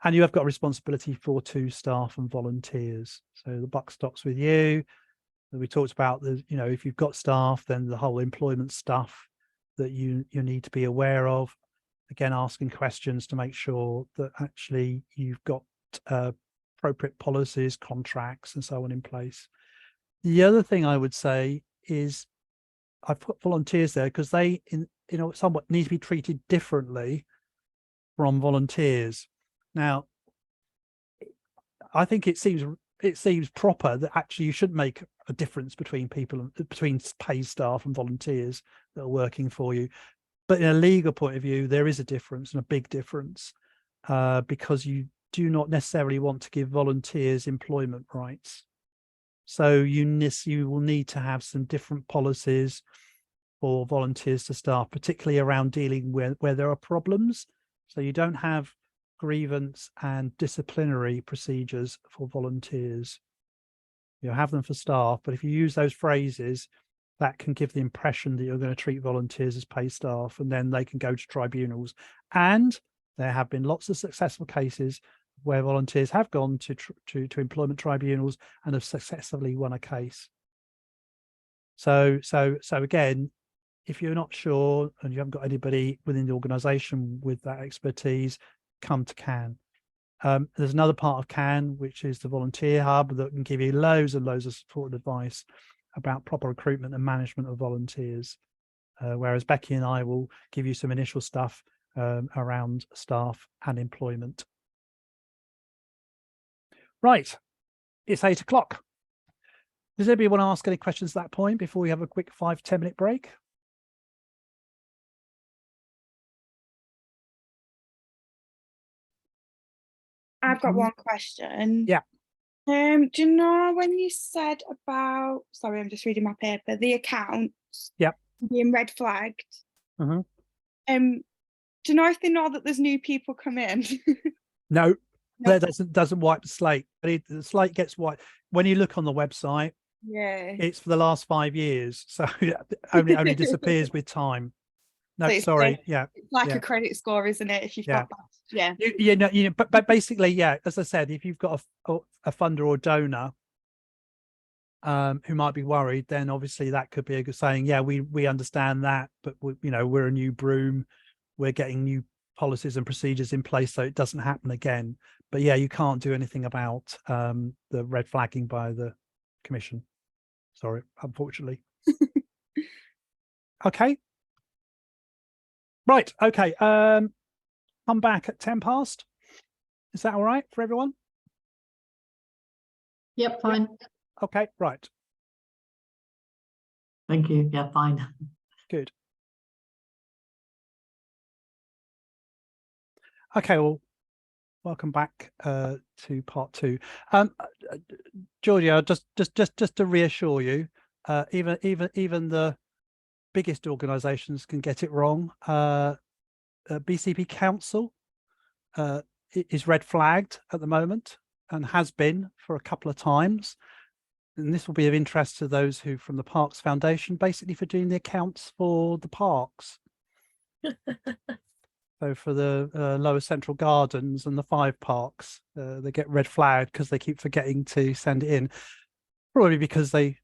And you have got a responsibility for 2 staff and volunteers. So the buck stops with you. We talked about the, you know, if you've got staff, then the whole employment stuff that you need to be aware of. Again, asking questions to make sure that actually you've got appropriate policies, contracts, and so on in place. The other thing I would say is I've put volunteers there because they, somewhat need to be treated differently from volunteers. Now, I think it seems proper that actually you should make a difference between paid staff and volunteers that are working for you. But in a legal point of view, there is a difference, and a big difference, because you do not necessarily want to give volunteers employment rights. So you will need to have some different policies for volunteers to staff, particularly around dealing where there are problems. So you don't have grievance and disciplinary procedures for volunteers. You have them for staff, but if you use those phrases, that can give the impression that you're going to treat volunteers as paid staff, and then they can go to tribunals. And there have been lots of successful cases where volunteers have gone to employment tribunals and have successfully won a case. So again, if you're not sure and you haven't got anybody within the organisation with that expertise, come to CAN. There's another part of CAN, which is the volunteer hub, that can give you loads and loads of support and advice about proper recruitment and management of volunteers. Whereas Becky and I will give you some initial stuff around staff and employment. Right, it's 8 o'clock. Does anybody want to ask any questions at that point before we have a quick 5-10 minute break? I've got one question. Yeah. Do you know when you said about, sorry, I'm just reading my paper, the accounts being red flagged? Mm-hmm. Do you know if they know that there's new people come in? No, that doesn't wipe the slate. The slate gets wiped when you look on the website. Yeah, it's for the last 5 years, so only disappears with time. No, so sorry. it's like a credit score, isn't it? If you've got that, but basically, as I said, if you've got a funder or donor who might be worried, then obviously that could be a good saying, we understand that, but we're a new broom, we're getting new policies and procedures in place so it doesn't happen again. But you can't do anything about the red flagging by the commission. Sorry, unfortunately. Okay. Right. Okay. Come back at 10 past. Is that all right for everyone? Yep, fine. Okay. Right. Thank you. Yeah, fine. Good. Okay. Well, welcome back to part 2. Georgia, just to reassure you, even the biggest organisations can get it wrong. BCP Council is red flagged at the moment and has been for a couple of times. And this will be of interest to those who from the Parks Foundation, basically for doing the accounts for the parks. So for the Lower Central Gardens and the 5 parks, they get red flagged because they keep forgetting to send it in. Probably because they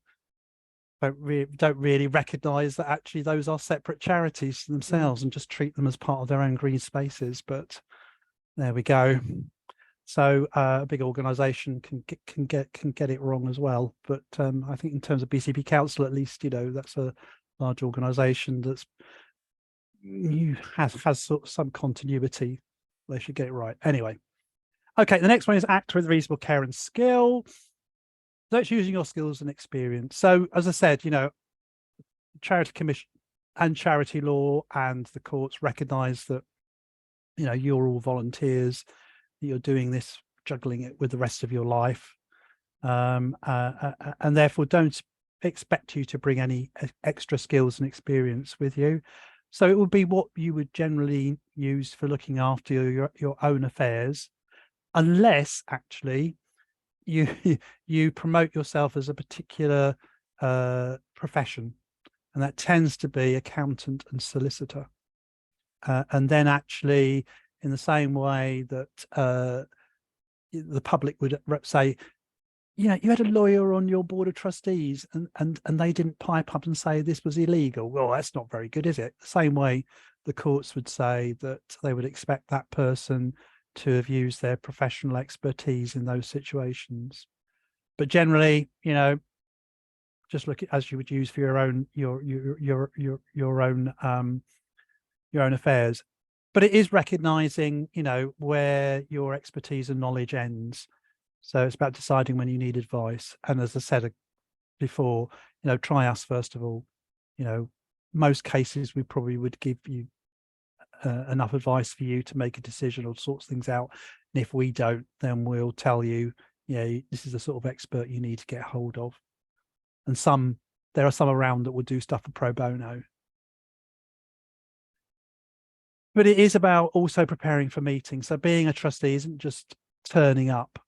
don't really recognise that actually those are separate charities themselves and just treat them as part of their own green spaces. But there we go. So a big organisation can get it wrong as well. But I think in terms of BCP Council, at least that's a large organisation that's has sort of some continuity, they should get it right. Anyway, okay, the next one is act with reasonable care and skill. So it's using your skills and experience. So as I said, you know, Charity Commission and charity law and the courts recognise that, you know, you're all volunteers, that you're doing this, juggling it with the rest of your life, and therefore don't expect you to bring any extra skills and experience with you. So it would be what you would generally use for looking after your own affairs, unless actually you promote yourself as a particular profession, and that tends to be accountant and solicitor. And then actually, in the same way that the public would say, you know, you had a lawyer on your board of trustees and they didn't pipe up and say this was illegal. Well, that's not very good, is it? The same way the courts would say that they would expect that person to have used their professional expertise in those situations. But generally, you know, just look at as you would use for your own your own affairs. But it is recognizing, you know, where your expertise and knowledge ends. So it's about deciding when you need advice. And as I said before, you know, try us first of all. You know, most cases we probably would give you enough advice for you to make a decision or sorts things out. And if we don't, then we'll tell you, you know, this is the sort of expert you need to get hold of. And there are some around that will do stuff for pro bono. But it is about also preparing for meetings. So being a trustee isn't just turning up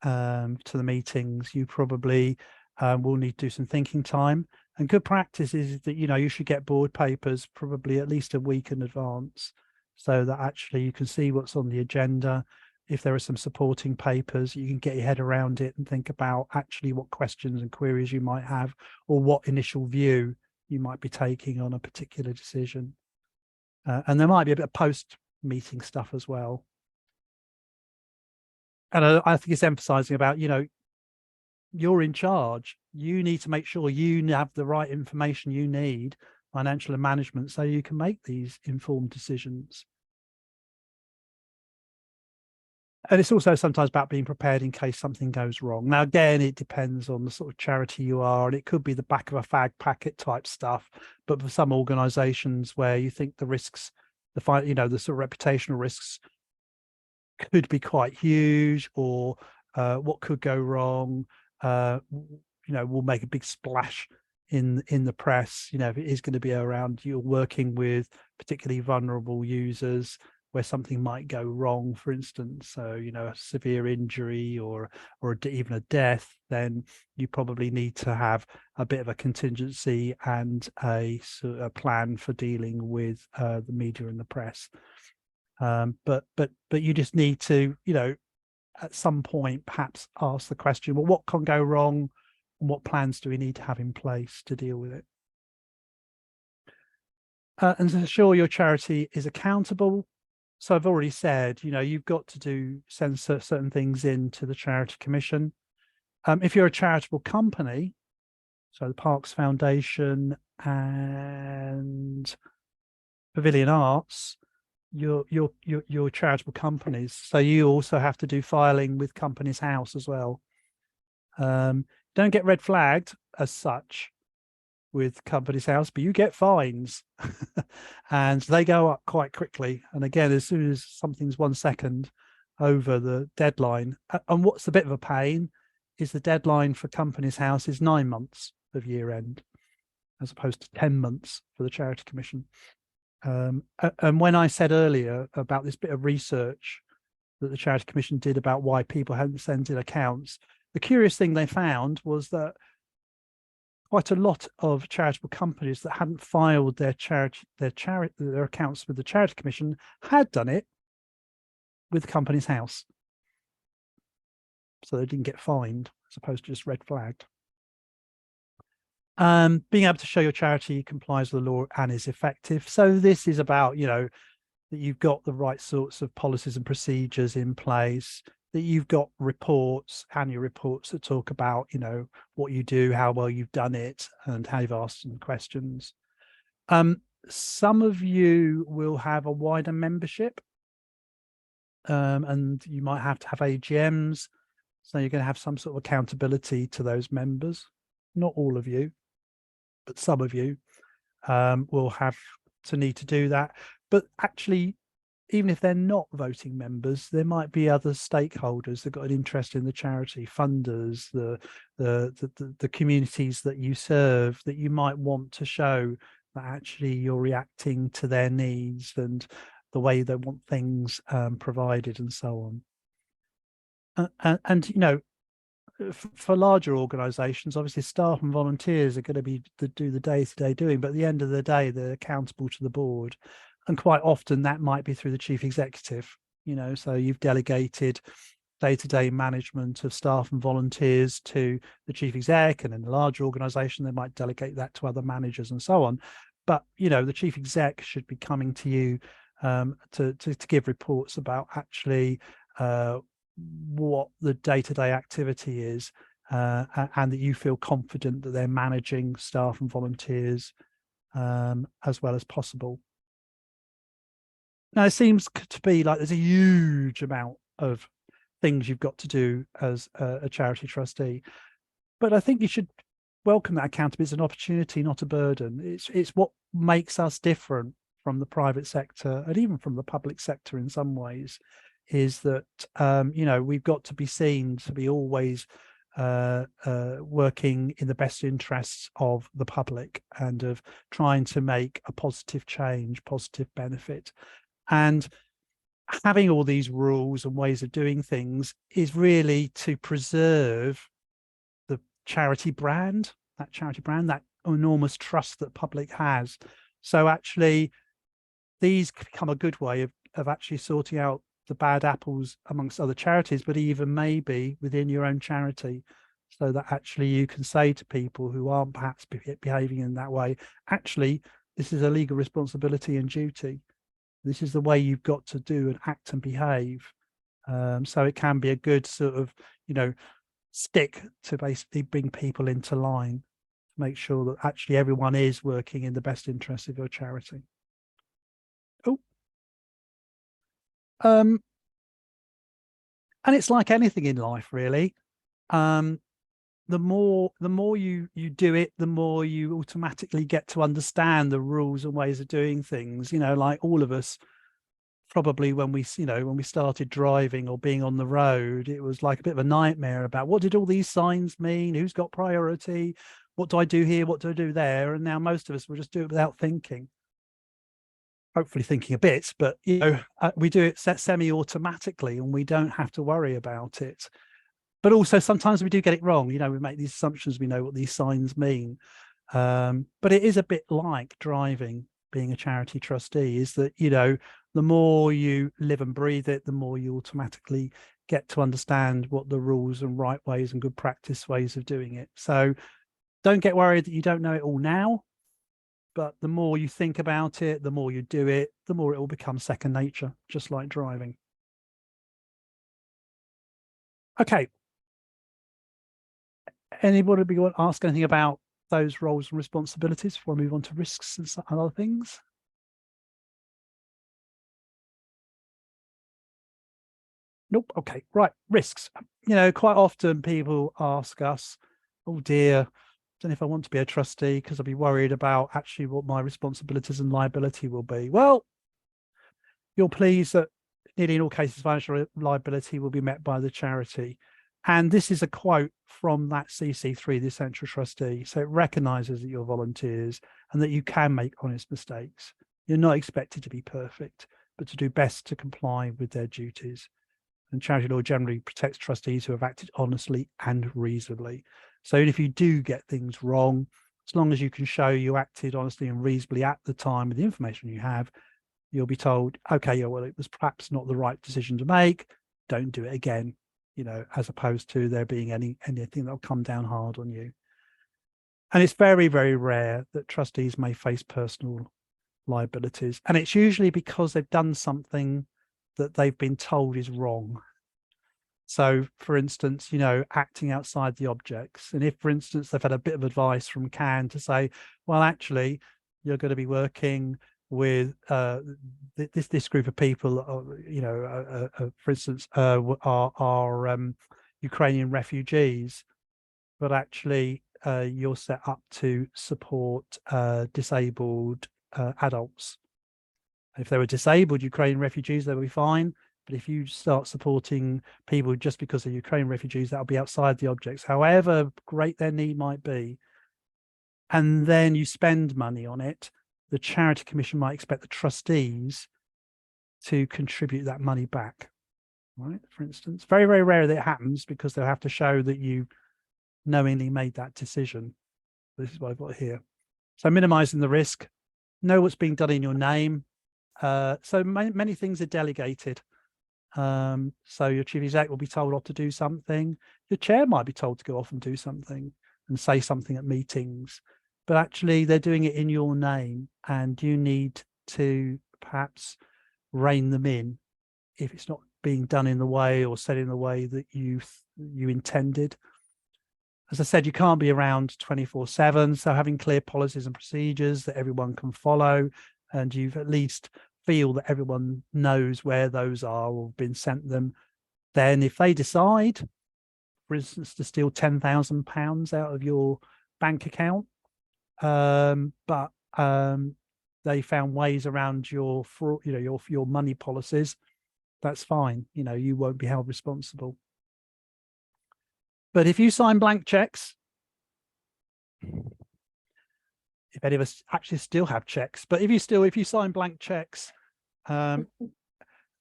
to the meetings. You probably will need to do some thinking time. And good practice is that, you know, you should get board papers probably at least a week in advance, so that actually you can see what's on the agenda. If there are some supporting papers, you can get your head around it and think about actually what questions and queries you might have, or what initial view you might be taking on a particular decision. And there might be a bit of post-meeting stuff as well. And I think it's emphasizing about, you know, you're in charge. You need to make sure you have the right information you need, financial and management, so you can make these informed decisions. And it's also sometimes about being prepared in case something goes wrong. Now, again, it depends on the sort of charity you are, and it could be the back of a fag packet type stuff. But for some organisations where you think the risks, you know, the sort of reputational risks could be quite huge, or what could go wrong, you know, will make a big splash in the press. You know, if it is going to be around you're working with particularly vulnerable users where something might go wrong, for instance, so, you know, a severe injury or even a death, then you probably need to have a bit of a contingency and a plan for dealing with the media and the press. But you just need to, you know, at some point perhaps ask the question, well, what can go wrong and what plans do we need to have in place to deal with it? And to ensure your charity is accountable. So I've already said, you know, you've got to send certain things in to the Charity Commission. If you're a charitable company, so the Parks Foundation and Pavilion Arts, your charitable companies, so you also have to do filing with Companies House as well. Don't get red flagged as such with Companies House, but you get fines and they go up quite quickly. And again, as soon as something's 1 second over the deadline, and what's a bit of a pain is the deadline for Companies House is 9 months of year end, as opposed to 10 months for the Charity Commission. And when I said earlier about this bit of research that the Charity Commission did about why people hadn't sent in accounts, the curious thing they found was that quite a lot of charitable companies that hadn't filed their accounts with the Charity Commission had done it with Companies House, so they didn't get fined as opposed to just red flagged. Being able to show your charity complies with the law and is effective. So this is about, you know, that you've got the right sorts of policies and procedures in place, that you've got reports, annual reports that talk about, you know, what you do, how well you've done it, and how you've asked some questions. Some of you will have a wider membership, and you might have to have AGMs. So you're going to have some sort of accountability to those members. Not all of you, but some of you will have to need to do that. But actually, even if they're not voting members, there might be other stakeholders that got an interest in the charity, funders, the communities that you serve, that you might want to show that actually you're reacting to their needs and the way they want things provided and so on. And you know, for larger organizations, obviously staff and volunteers are going to be do the day-to-day doing, but at the end of the day, they're accountable to the board. And quite often that might be through the chief executive, you know, so you've delegated day-to-day management of staff and volunteers to the chief exec, and in a larger organization, they might delegate that to other managers and so on. But, you know, the chief exec should be coming to you to give reports about actually what the day-to-day activity is, and that you feel confident that they're managing staff and volunteers as well as possible. Now, it seems to be like there's a huge amount of things you've got to do as a charity trustee, but I think you should welcome that accountability as an opportunity, not a burden. It's what makes us different from the private sector and even from the public sector in some ways, is that you know, we've got to be seen to be always working in the best interests of the public and of trying to make a positive change, positive benefit. And having all these rules and ways of doing things is really to preserve the charity brand, that enormous trust that public has. So actually, these become a good way of actually sorting out the bad apples amongst other charities, but even maybe within your own charity, so that actually you can say to people who aren't perhaps behaving in that way, actually, this is a legal responsibility and duty. This is the way you've got to do and act and behave. So it can be a good sort of, you know, stick to basically bring people into line, to make sure that actually everyone is working in the best interest of your charity. Oh. And it's like anything in life, really. The more you do it, the more you automatically get to understand the rules and ways of doing things. You know, like all of us, probably when we started driving or being on the road, it was like a bit of a nightmare about what did all these signs mean, who's got priority, what do I do here, what do I do there? And now most of us will just do it without thinking. Hopefully thinking a bit, but you know, we do it semi-automatically and we don't have to worry about it. But also sometimes we do get it wrong. You know, we make these assumptions, we know what these signs mean. But it is a bit like driving, being a charity trustee, is that, you know, the more you live and breathe it, the more you automatically get to understand what the rules and right ways and good practice ways of doing it. So don't get worried that you don't know it all now, but the more you think about it, the more you do it, the more it will become second nature, just like driving. Okay. Anybody want to ask anything about those roles and responsibilities before I move on to risks and other things? Nope. Okay, right. Risks. You know, quite often people ask us, oh dear, I don't know if I want to be a trustee because I'll be worried about actually what my responsibilities and liability will be. Well, you're pleased that nearly in all cases, financial liability will be met by the charity. And this is a quote from that CC3, the Essential Trustee. So it recognises that you're volunteers and that you can make honest mistakes. You're not expected to be perfect, but to do best to comply with their duties. And charity law generally protects trustees who have acted honestly and reasonably. So if you do get things wrong, as long as you can show you acted honestly and reasonably at the time with the information you have, you'll be told, okay, yeah, well, it was perhaps not the right decision to make. Don't do it again. You know, as opposed to there being anything that'll come down hard on you. And it's very, very rare that trustees may face personal liabilities. And it's usually because they've done something that they've been told is wrong. So, for instance, you know, acting outside the objects. And if, for instance, they've had a bit of advice from CAN to say, well, actually, you're going to be working with this group of people, you know, for instance, are Ukrainian refugees, but actually you're set up to support disabled adults. If they were disabled Ukrainian refugees, they would be fine. But if you start supporting people just because they're Ukrainian refugees, that'll be outside the objects, however great their need might be. And then you spend money on it, the Charity Commission might expect the trustees to contribute that money back, right? For instance, very, very rare that it happens because they'll have to show that you knowingly made that decision. This is what I've got here. So minimizing the risk, know what's being done in your name. So many things are delegated. So your chief exec will be told off to do something. Your chair might be told to go off and do something and say something at meetings, but actually they're doing it in your name, and you need to perhaps rein them in if it's not being done in the way or said in the way that you intended. As I said, you can't be around 24/7, so having clear policies and procedures that everyone can follow, and you've at least feel that everyone knows where those are or been sent them. Then if they decide, for instance, to steal £10,000 out of your bank account, but they found ways around your fraud, you know, your money policies, that's fine. You know, you won't be held responsible. But if you sign blank checks, if any of us actually still have checks, but if you sign blank checks,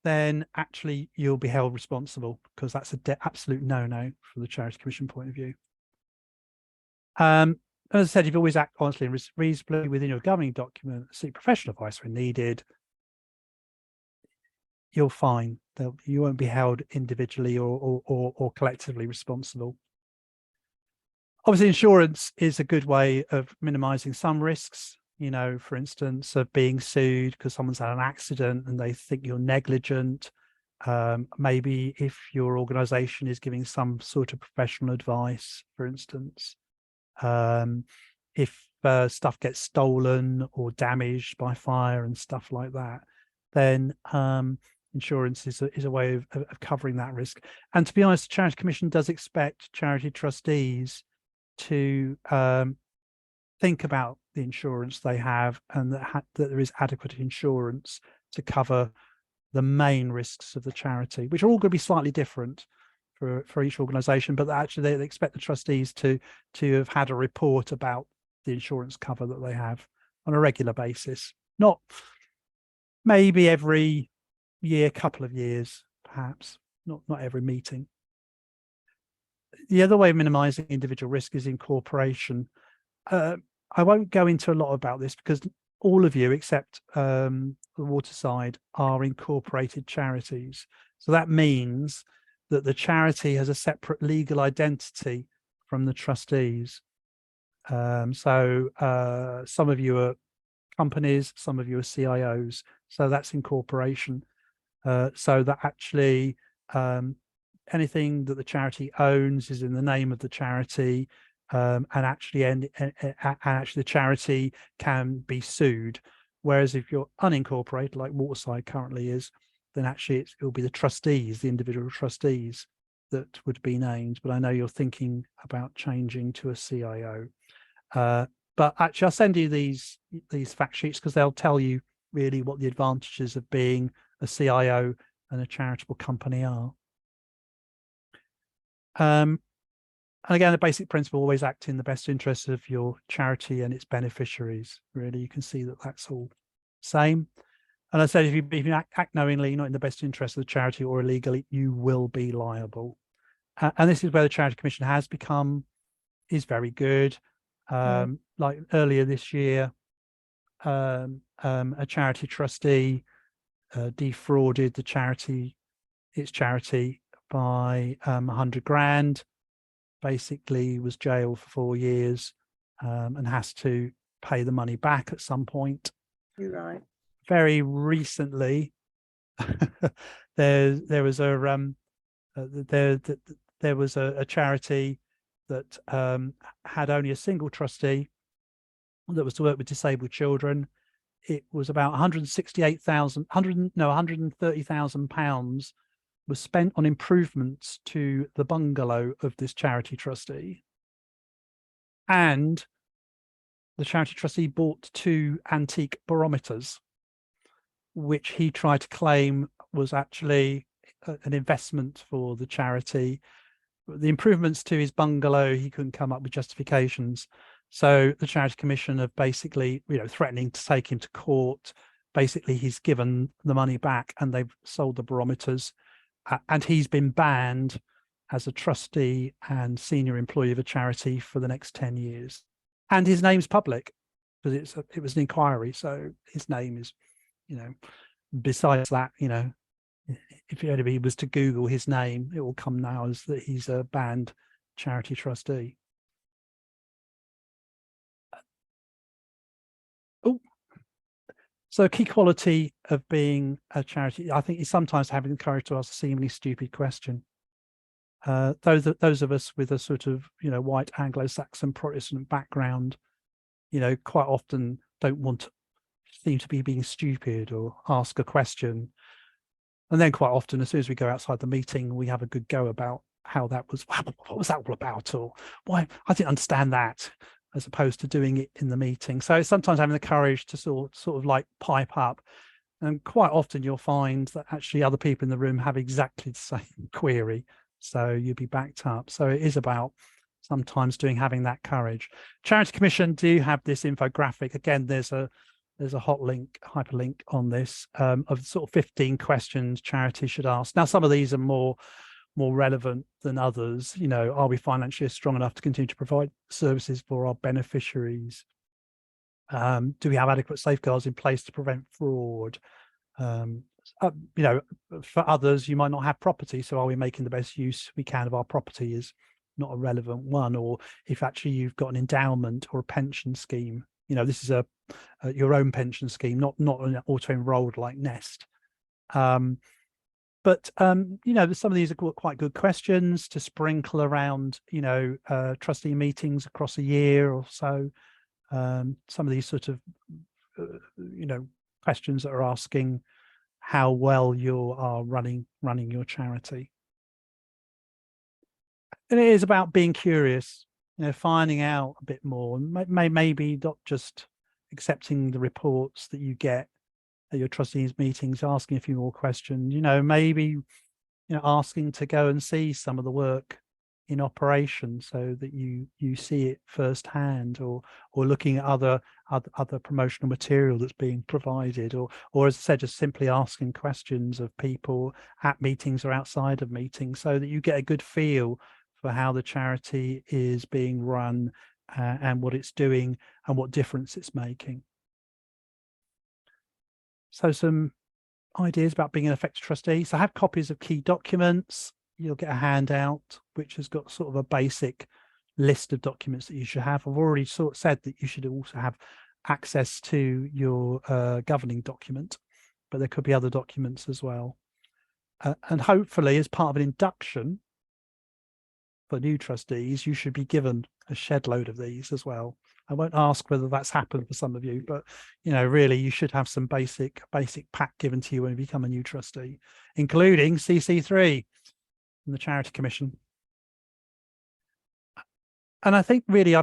then actually you'll be held responsible, because that's a absolute no-no from the Charity Commission point of view. As I said, you've always act honestly and reasonably within your governing document, seek professional advice when needed. You're fine. You won't be held individually or collectively responsible. Obviously, insurance is a good way of minimizing some risks, you know, for instance, of being sued because someone's had an accident and they think you're negligent. Maybe if your organization is giving some sort of professional advice, for instance, if stuff gets stolen or damaged by fire and stuff like that, then insurance is a way of covering that risk. And to be honest, the Charity Commission does expect charity trustees to think about the insurance they have, and that there is adequate insurance to cover the main risks of the charity, which are all going to be slightly different for each organization, but actually they expect the trustees to have had a report about the insurance cover that they have on a regular basis, not maybe every year, couple of years, perhaps, not every meeting. The other way of minimizing individual risk is incorporation. I won't go into a lot about this because all of you, except the Waterside, are incorporated charities. So that means that the charity has a separate legal identity from the trustees. So some of you are companies, some of you are CIOs. So that's incorporation. So that actually anything that the charity owns is in the name of the charity, and actually the charity can be sued. Whereas if you're unincorporated, like Waterside currently is, then actually it will be the trustees, the individual trustees, that would be named. But I know you're thinking about changing to a CIO. But actually, I'll send you these fact sheets because they'll tell you really what the advantages of being a CIO and a charitable company are. And again, the basic principle, always act in the best interest of your charity and its beneficiaries. Really, you can see that that's all same. And I said, if you act knowingly, not in the best interest of the charity or illegally, you will be liable. And this is where the Charity Commission is very good. Like earlier this year, a charity trustee defrauded its charity by 100 grand, basically was jailed for 4 years, and has to pay the money back at some point. You're right. Very recently, there was a There was a charity that had only a single trustee that was to work with disabled children. It was about £130,000 was spent on improvements to the bungalow of this charity trustee. And the charity trustee bought 2 antique barometers, which he tried to claim was actually an investment for the charity. The improvements to his bungalow, he couldn't come up with justifications. So the Charity Commission have basically, threatening to take him to court. Basically, he's given the money back and they've sold the barometers. And he's been banned as a trustee and senior employee of a charity for the next 10 years. And his name's public because it was an inquiry. So his name is, besides that, if anybody was to Google his name, it will come now as that he's a banned charity trustee. So a key quality of being a charity, I think, is sometimes having the courage to ask a seemingly stupid question. Those of us with a sort of, white Anglo-Saxon Protestant background, quite often don't want to seem to be being stupid or ask a question. And then quite often, as soon as we go outside the meeting, we have a good go about how that was, what was that all about? Or why, I didn't understand that, as opposed to doing it in the meeting. So it's sometimes having the courage to sort of like pipe up. And quite often you'll find that actually other people in the room have exactly the same query. So you'll be backed up. So it is about sometimes having that courage. Charity Commission do have this infographic. Again, there's a hyperlink on this of sort of 15 questions charities should ask. Now, some of these are more relevant than others. Are we financially strong enough to continue to provide services for our beneficiaries? Do we have adequate safeguards in place to prevent fraud? For others, you might not have property, so are we making the best use we can of our property is not a relevant one. Or if actually you've got an endowment or a pension scheme, this is your own pension scheme, not an auto-enrolled like Nest. But some of these are quite good questions to sprinkle around, trustee meetings across a year or so. Some of these sort of, questions that are asking how well you are running your charity. And it is about being curious, finding out a bit more, and maybe not just accepting the reports that you get at your trustees meetings, asking a few more questions, maybe, asking to go and see some of the work in operation so that you see it firsthand, or looking at other promotional material that's being provided, or as I said, just simply asking questions of people at meetings or outside of meetings so that you get a good feel for how the charity is being run and what it's doing and what difference it's making. So some ideas about being an effective trustee. So have copies of key documents. You'll get a handout which has got sort of a basic list of documents that you should have. I've already sort of said that you should also have access to your governing document, but there could be other documents as well. And hopefully, as part of an induction for new trustees, you should be given a shed load of these as well. I won't ask whether that's happened for some of you, but really you should have some basic pack given to you when you become a new trustee, including CC3 from the Charity Commission. And I think really,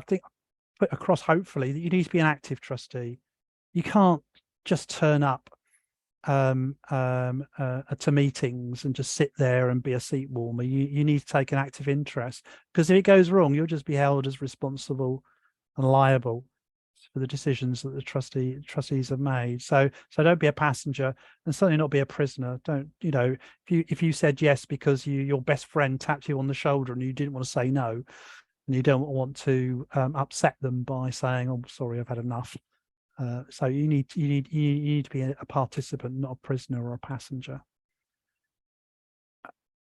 put across hopefully that you need to be an active trustee. You can't just turn up to meetings and just sit there and be a seat warmer. You need to take an active interest, because if it goes wrong, you'll just be held as responsible and liable for the decisions that the trustees have made. So don't be a passenger, and certainly not be a prisoner. Don't, if you said yes because your best friend tapped you on the shoulder and you didn't want to say no, and you don't want to upset them by saying, "Oh, sorry, I've had enough." So you need to be a participant, not a prisoner or a passenger.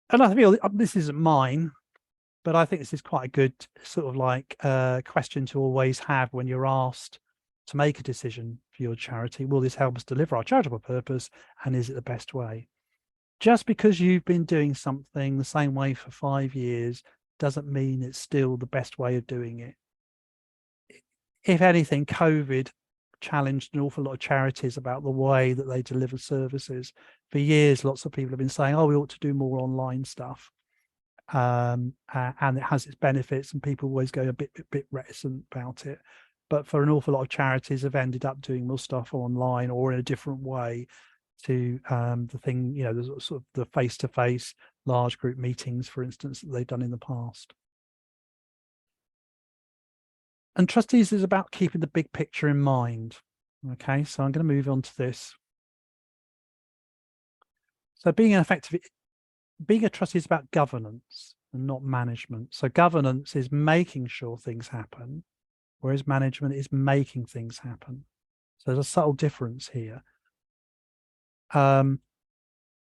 And I feel this isn't mine, but I think this is quite a good sort of like question to always have when you're asked to make a decision for your charity. Will this help us deliver our charitable purpose, and is it the best way? just because you've been doing something the same way for 5 years doesn't mean it's still the best way of doing it. If anything, COVID challenged an awful lot of charities about the way that they deliver services. For years, lots of people have been saying, oh, we ought to do more online stuff. And it has its benefits, and people always go a bit reticent about it. But for an awful lot of charities have ended up doing more stuff online or in a different way to the thing, you know, the sort of the face-to-face large group meetings, for instance, that they've done in the past. And trustees is about keeping the big picture in mind. Okay, so I'm going to move on to this. So being a trustee is about governance and not management. So governance is making sure things happen, whereas management is making things happen. So there's a subtle difference here. So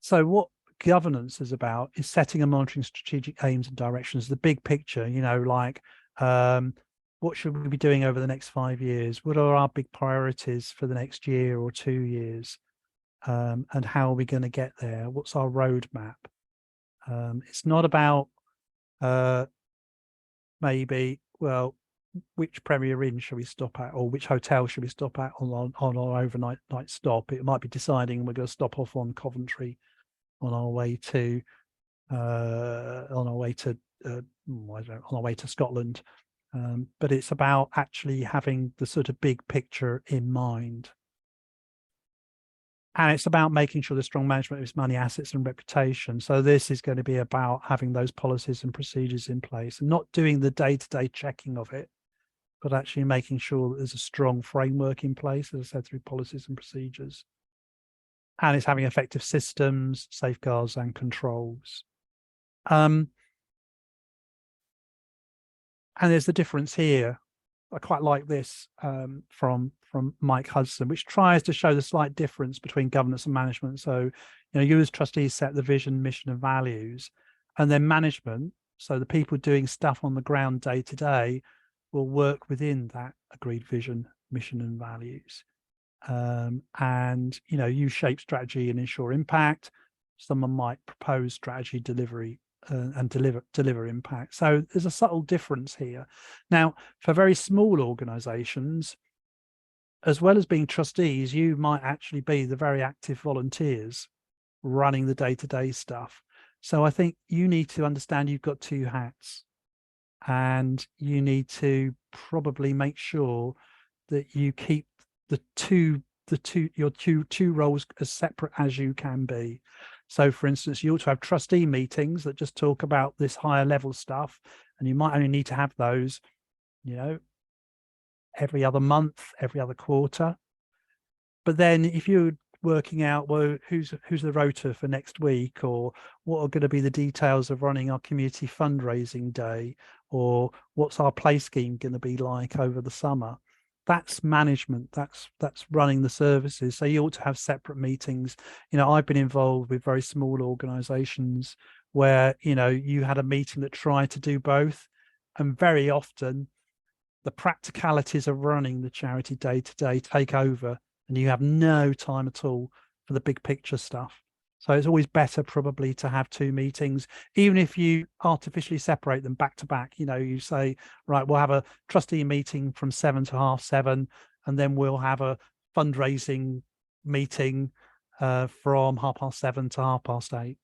what governance is about is setting and monitoring strategic aims and directions, the big picture, you know, like what should we be doing over the next 5 years? What are our big priorities for the next year or 2 years? And how are we going to get there? What's our roadmap? It's not about maybe, well, which Premier Inn should we stop at, or which hotel should we stop at on our overnight stop. It might be deciding we're going to stop off on Coventry on our way to Scotland. But it's about actually having the sort of big picture in mind. And it's about making sure there's strong management of its money, assets and reputation. So this is going to be about having those policies and procedures in place and not doing the day-to-day checking of it, but actually making sure that there's a strong framework in place, as I said, through policies and procedures. And it's having effective systems, safeguards and controls. And there's the difference here. I quite like this from Mike Hudson, which tries to show the slight difference between governance and management. So, you know, you as trustees set the vision, mission and values, and then management, so the people doing stuff on the ground day to day, will work within that agreed vision, mission and values. And, you know, you shape strategy and ensure impact. Someone might propose strategy delivery and deliver impact. So there's a subtle difference here. Now, for very small organizations, as well as being trustees, you might actually be the very active volunteers running the day-to-day stuff. So I think you need to understand you've got two hats, and you need to probably make sure that you keep your two roles as separate as you can be. So for instance, you ought to have trustee meetings that just talk about this higher level stuff, and you might only need to have those, you know, every other month, every other quarter. But then if you're working out, well, who's the rota for next week, or what are going to be the details of running our community fundraising day, or what's our play scheme going to be like over the summer, that's management, that's running the services. So you ought to have separate meetings. You know, I've been involved with very small organizations where, you know, you had a meeting that tried to do both, and very often the practicalities of running the charity day to day take over, and you have no time at all for the big picture stuff. So it's always better probably to have two meetings, even if you artificially separate them back to back. You know, you say, right, we'll have a trustee meeting from 7 to 7:30, and then we'll have a fundraising meeting from 7:30 to 8:30,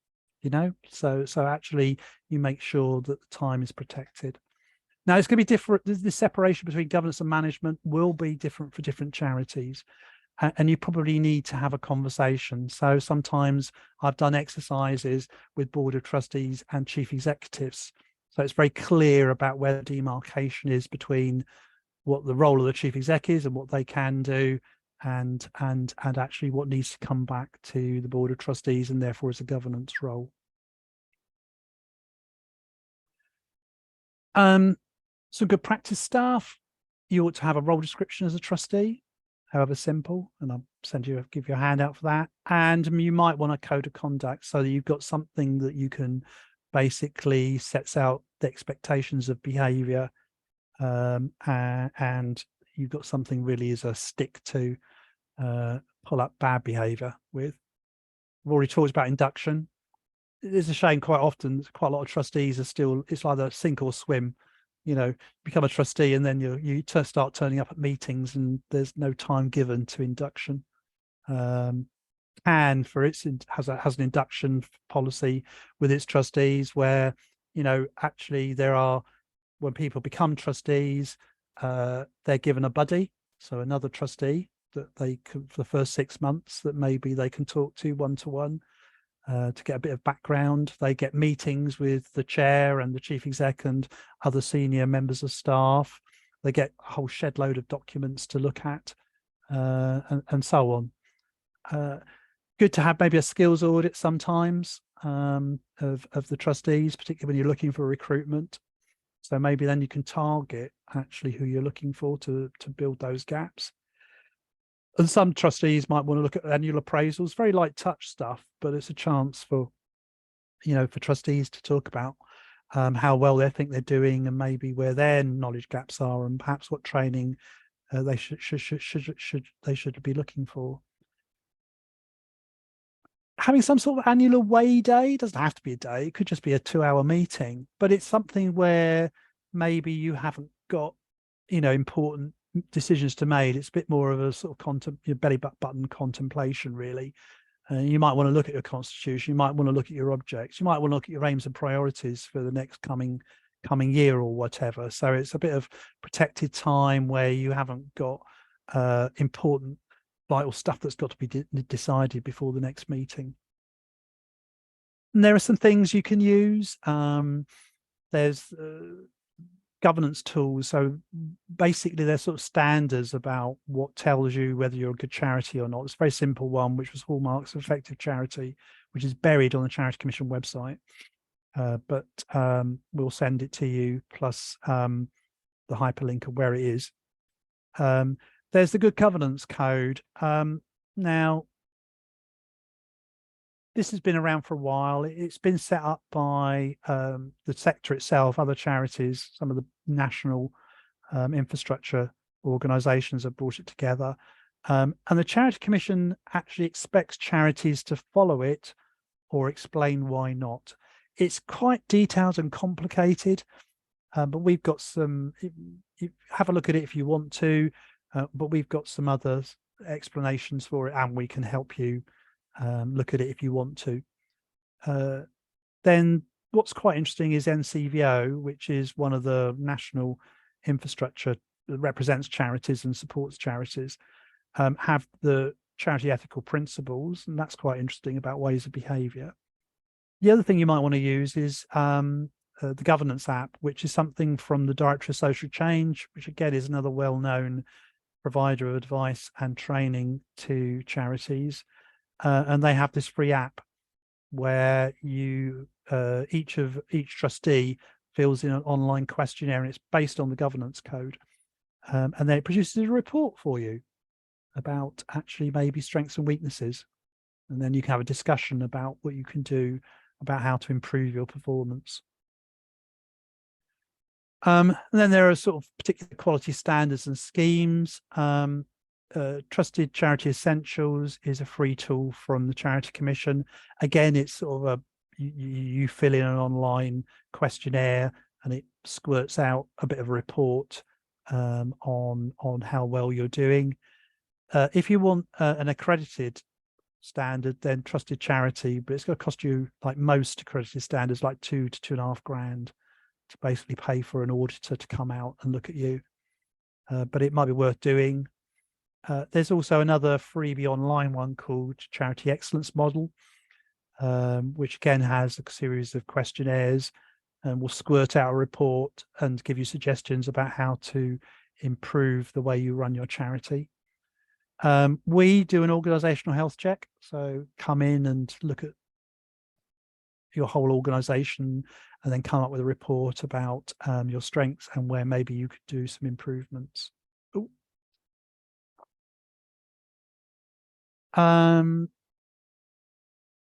you know, so actually you make sure that the time is protected. Now, it's going to be different. The separation between governance and management will be different for different charities. And you probably need to have a conversation. So sometimes I've done exercises with board of trustees and chief executives. So it's very clear about where the demarcation is between what the role of the chief exec is and what they can do, and actually what needs to come back to the board of trustees and therefore is a governance role. Some good practice stuff. You ought to have a role description as a trustee, however simple, and I'll give you a handout for that. And you might want a code of conduct so that you've got something that you can basically sets out the expectations of behavior, and you've got something really as a stick to pull up bad behavior with. I've already talked about induction. It's a shame quite often, quite a lot of trustees are still, it's either sink or swim. You know, become a trustee and then you start turning up at meetings and there's no time given to induction. CAN, for its has an induction policy with its trustees where, you know, actually there are, when people become trustees, they're given a buddy, so another trustee that they can, for the first 6 months, that maybe they can talk to one-to-one to get a bit of background. They get meetings with the chair and the chief exec and other senior members of staff. They get a whole shed load of documents to look at, and so on. Good to have maybe a skills audit sometimes of the trustees, particularly when you're looking for recruitment. So maybe then you can target actually who you're looking for to build those gaps. And some trustees might want to look at annual appraisals, very light touch stuff, but it's a chance for, you know, for trustees to talk about how well they think they're doing and maybe where their knowledge gaps are and perhaps what training they should be looking for. Having some sort of annual away day, doesn't have to be a day, it could just be a 2-hour meeting, but it's something where maybe you haven't got, you know, important decisions to make. It's a bit more of a sort of belly button contemplation, really. You might want to look at your constitution, you might want to look at your objects, you might want to look at your aims and priorities for the next coming year or whatever. So it's a bit of protected time where you haven't got important vital stuff that's got to be decided before the next meeting. And there are some things you can use. There's governance tools. So basically there's sort of standards about what tells you whether you're a good charity or not. It's a very simple one, which was Hallmarks of Effective Charity, which is buried on the Charity Commission website. But we'll send it to you, plus the hyperlink of where it is. There's the Good Governance Code. Now, this has been around for a while. It's been set up by the sector itself, other charities, some of the national infrastructure organisations have brought it together. And the Charity Commission actually expects charities to follow it or explain why not. It's quite detailed and complicated, but we've got some, have a look at it if you want to. But we've got some other explanations for it and we can help you look at it if you want to. Then what's quite interesting is NCVO, which is one of the national infrastructure that represents charities and supports charities, have the charity ethical principles, and that's quite interesting about ways of behaviour. The other thing you might want to use is the governance app, which is something from the Directorate of Social Change, which again is another well-known provider of advice and training to charities, and they have this free app where you each trustee fills in an online questionnaire, and it's based on the governance code, and then it produces a report for you about actually maybe strengths and weaknesses, and then you can have a discussion about what you can do about how to improve your performance. And then there are sort of particular quality standards and schemes. Trusted Charity Essentials is a free tool from the Charity Commission. Again, it's sort of you fill in an online questionnaire and it squirts out a bit of a report on how well you're doing. If you want an accredited standard, then Trusted Charity, but it's going to cost you, like most accredited standards, like £2,000 to £2,500 to basically pay for an auditor to come out and look at you. But it might be worth doing. There's also another freebie online one called Charity Excellence Model, which again has a series of questionnaires and will squirt out a report and give you suggestions about how to improve the way you run your charity. We do an organisational health check, so come in and look at your whole organisation and then come up with a report about your strengths and where maybe you could do some improvements. Ooh.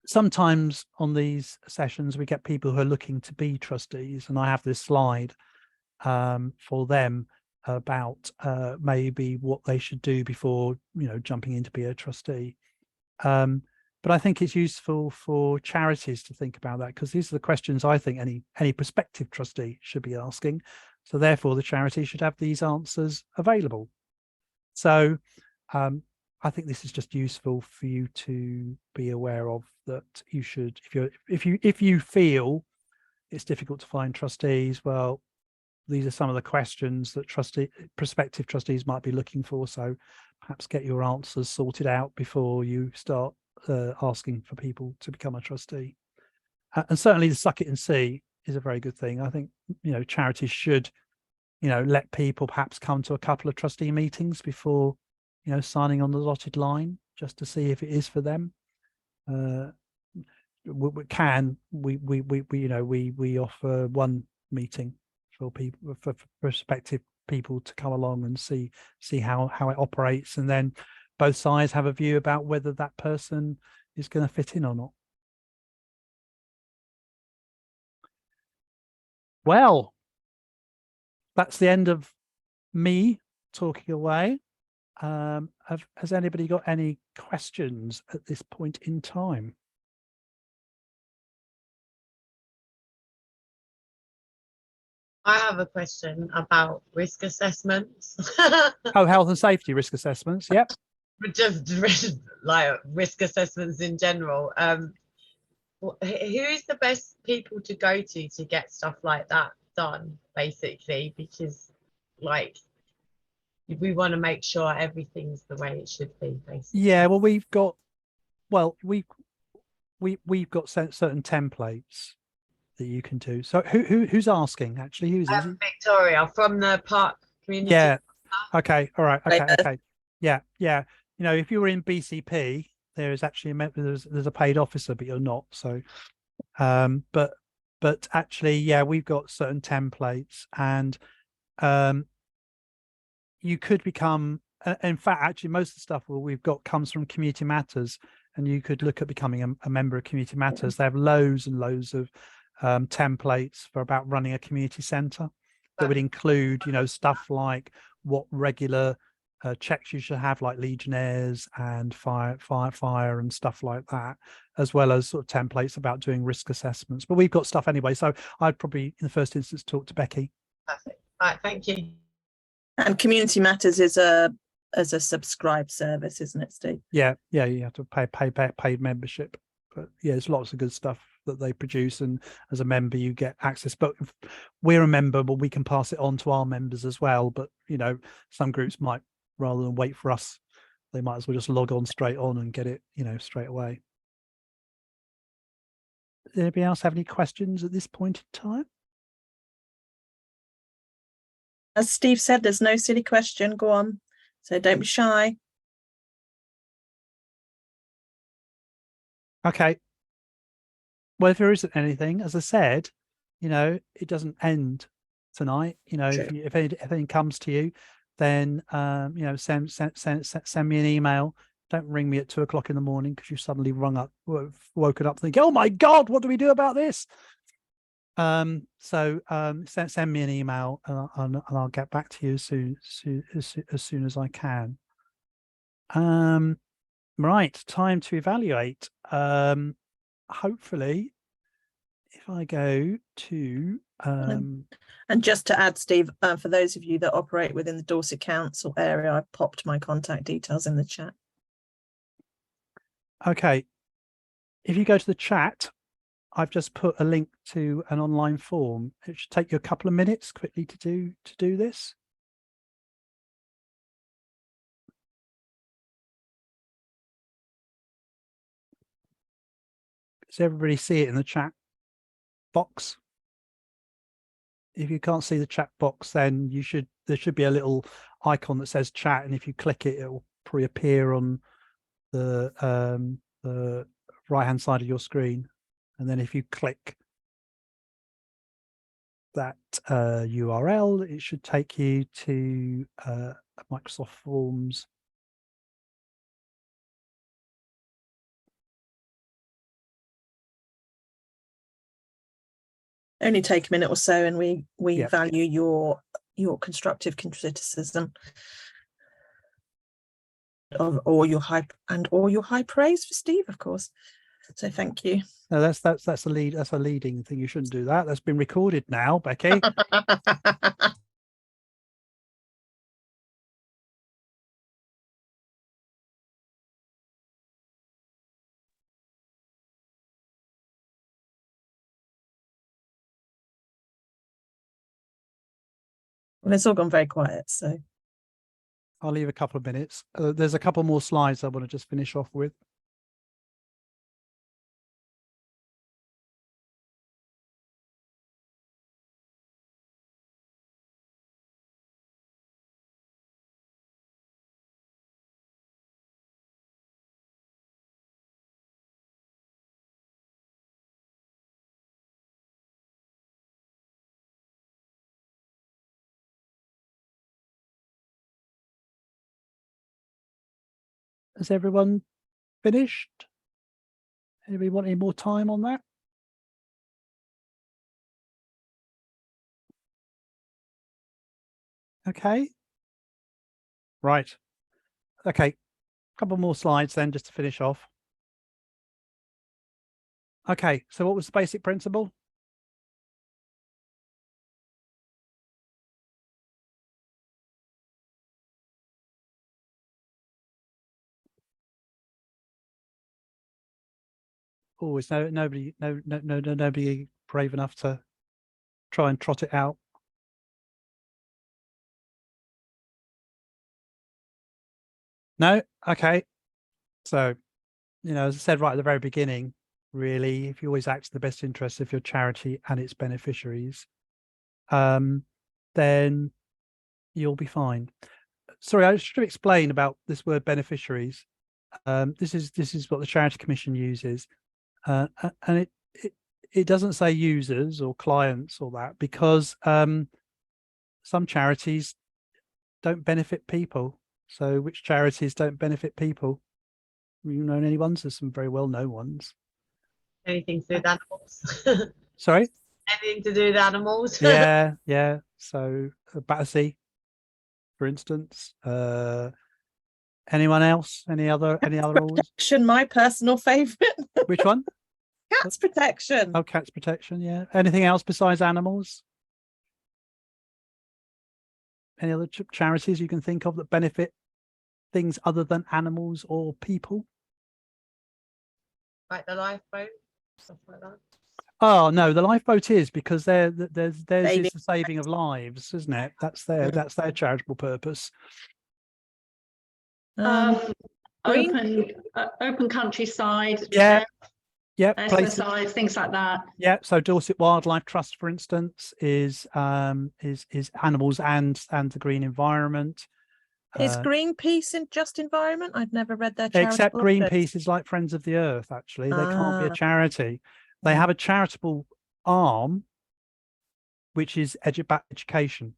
Sometimes on these sessions we get people who are looking to be trustees, and I have this slide for them about maybe what they should do before, you know, jumping in to be a trustee. But But I think it's useful for charities to think about that, because these are the questions I think any prospective trustee should be asking. So therefore, the charity should have these answers available. So I think this is just useful for you to be aware of, that you should, if you feel it's difficult to find trustees, well, these are some of the questions that prospective trustees might be looking for. So perhaps get your answers sorted out before you start asking for people to become a trustee. And certainly the suck it and see is a very good thing. I think, charities should, let people perhaps come to a couple of trustee meetings before, signing on the dotted line, just to see if it is for them. We offer one meeting for people, for prospective people to come along and see how it operates, and then both sides have a view about whether that person is going to fit in or not. Well, that's the end of me talking away. Has anybody got any questions at this point in time? I have a question about risk assessments. Oh, health and safety risk assessments. Yep. But just like risk assessments in general. Who is the best people to go to get stuff like that done, basically? Because like, we want to make sure everything's the way it should be, basically. Yeah, well, we've got certain templates that you can do. So who's asking actually? Who's Victoria from the park community. Yeah. Okay. All right. Okay. Yeah. If you were in BCP, there is actually there's a paid officer, but you're not. So, but actually, yeah, we've got certain templates, and you could become. In fact, actually, most of the stuff we've got comes from Community Matters, and you could look at becoming a member of Community Matters. They have loads and loads of templates for about running a community centre that would include, stuff like what regular checks you should have, like Legionnaires and fire and stuff like that, as well as sort of templates about doing risk assessments. But we've got stuff anyway, so I'd probably in the first instance talk to Becky. Perfect. All right, thank you. And Community Matters is a subscribed service, isn't it, Steve? Yeah, you have to pay paid membership, but yeah, there's lots of good stuff that they produce, and as a member you get access. But if we're a member, but we can pass it on to our members as well. But some groups might, rather than wait for us, they might as well just log on straight on and get it straight away. Does anybody else have any questions at this point in time? As Steve said, there's no silly question. Go on. So don't be shy. Okay. Well, if there isn't anything, as I said, it doesn't end tonight. If anything comes to you, then send me an email. Don't ring me at 2 o'clock in the morning because you suddenly woken up thinking, oh my God, what do we do about this? So send me an email and I'll get back to you as soon as I can. Right, time to evaluate. Hopefully, if I go to and just to add, Steve, for those of you that operate within the Dorset Council area, I've popped my contact details in the chat. Okay, if you go to the chat, I've just put a link to an online form. It should take you a couple of minutes quickly to do this. Does everybody see it in the chat box? If you can't see the chat box, then there should be a little icon that says chat, and if you click it, it will probably appear on the right hand side of your screen. And then if you click that URL, it should take you to Microsoft Forms. Only take a minute or so, and we Yep. value your constructive criticism. of all your high praise for Steve, of course. So thank you. No, that's a lead. That's a leading thing. You shouldn't do that. That's been recorded now, Becky. Well, it's all gone very quiet, so I'll leave a couple of minutes. There's a couple more slides I want to just finish off with. Has everyone finished? Anybody want any more time on that? Okay. Right. Okay. Couple more slides then, just to finish off. Okay. So what was the basic principle? Oh, is nobody brave enough to try and trot it out? No? Okay. So, as I said right at the very beginning, really, if you always act in the best interest of your charity and its beneficiaries, then you'll be fine. Sorry, I should have explained about this word beneficiaries. This is what the Charity Commission uses, and it doesn't say users or clients or that, because some charities don't benefit people. So which charities don't benefit people? You know any ones? There's some very well-known ones. Anything to do with animals? Sorry? Anything to do with animals? Yeah. So Battersea, for instance. Anyone else? Any other rules? Protection, my personal favourite. Which one? Cats protection. Oh, cats protection. Yeah. Anything else besides animals? Any other charities you can think of that benefit things other than animals or people? Like the lifeboat, stuff like that. Oh no, the lifeboat is, because there's is Saving the saving of lives, isn't it? That's their charitable purpose. Green. Open countryside. Yeah. Places. Exercise, things like that. Yeah. So Dorset Wildlife Trust, for instance, is animals and the green environment. Is Greenpeace in just environment? I've never read their Except charitable Greenpeace is like Friends of the Earth. Actually, they can't be a charity. They have a charitable arm, which is about education.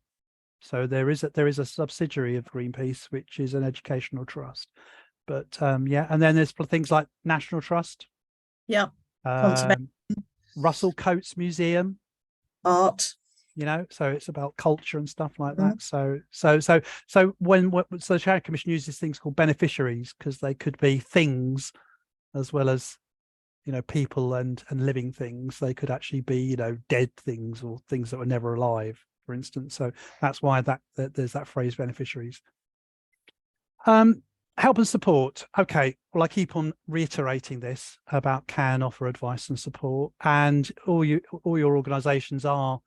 So there is a subsidiary of Greenpeace, which is an educational trust. But yeah, and then there's things like National Trust. Yeah. Russell Coates Museum. Art. So it's about culture and stuff like that. So the Charity Commission uses things called beneficiaries, because they could be things as well as people and living things. They could actually be dead things or things that were never alive, for instance. So that's why there's that phrase beneficiaries. Help and support. Okay, well, I keep on reiterating this about CAN offer advice and support, and all your organisations are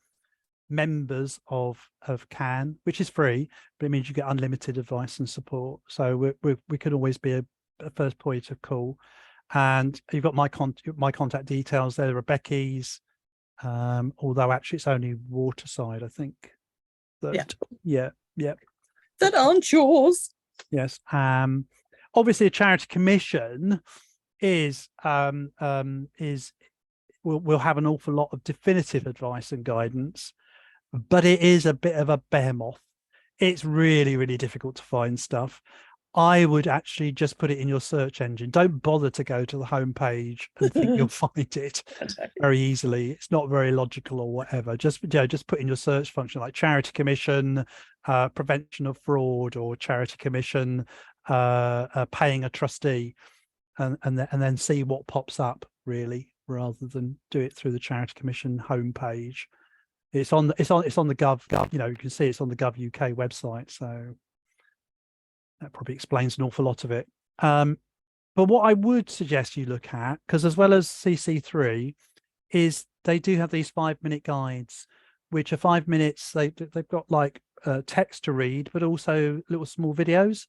members of CAN, which is free, but it means you get unlimited advice and support. So we can always be a first point of call. And you've got my contact details there. There are Becky's, although actually it's only Waterside, I think. Yeah. That aren't yours. Yes. Obviously, a charity commission will have an awful lot of definitive advice and guidance, but it is a bit of a behemoth. It's really, really difficult to find stuff. I would actually just put it in your search engine. Don't bother to go to the homepage and think you'll find it very easily. It's not very logical or whatever. Just put in your search function like Charity Commission, prevention of fraud, or Charity Commission, paying a trustee, and then see what pops up, really, rather than do it through the Charity Commission homepage. It's on the Gov. You know, you can see it's on the Gov UK website, so that probably explains an awful lot of it. But what I would suggest you look at, because as well as CC3, is they do have these 5-minute guides, which are 5 minutes. They've got like text to read, but also little small videos,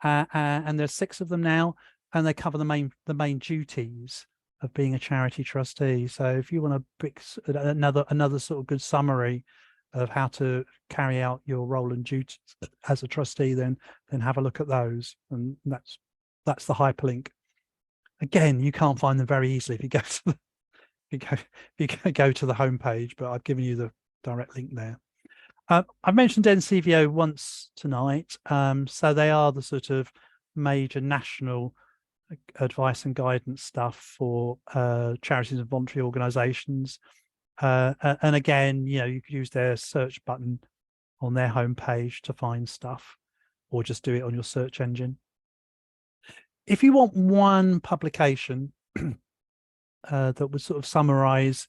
and there's 6 of them now, and they cover the main duties of being a charity trustee. So if you want to pick another sort of good summary of how to carry out your role and duties as a trustee, then have a look at those, and that's the hyperlink. Again, you can't find them very easily if you go to the go to the homepage, but I've given you the direct link there. I've mentioned NCVO once tonight, so they are the sort of major national advice and guidance stuff for charities and voluntary organisations. And again, you know, you could use their search button on their homepage to find stuff, or just do it on your search engine. If you want one publication that would sort of summarise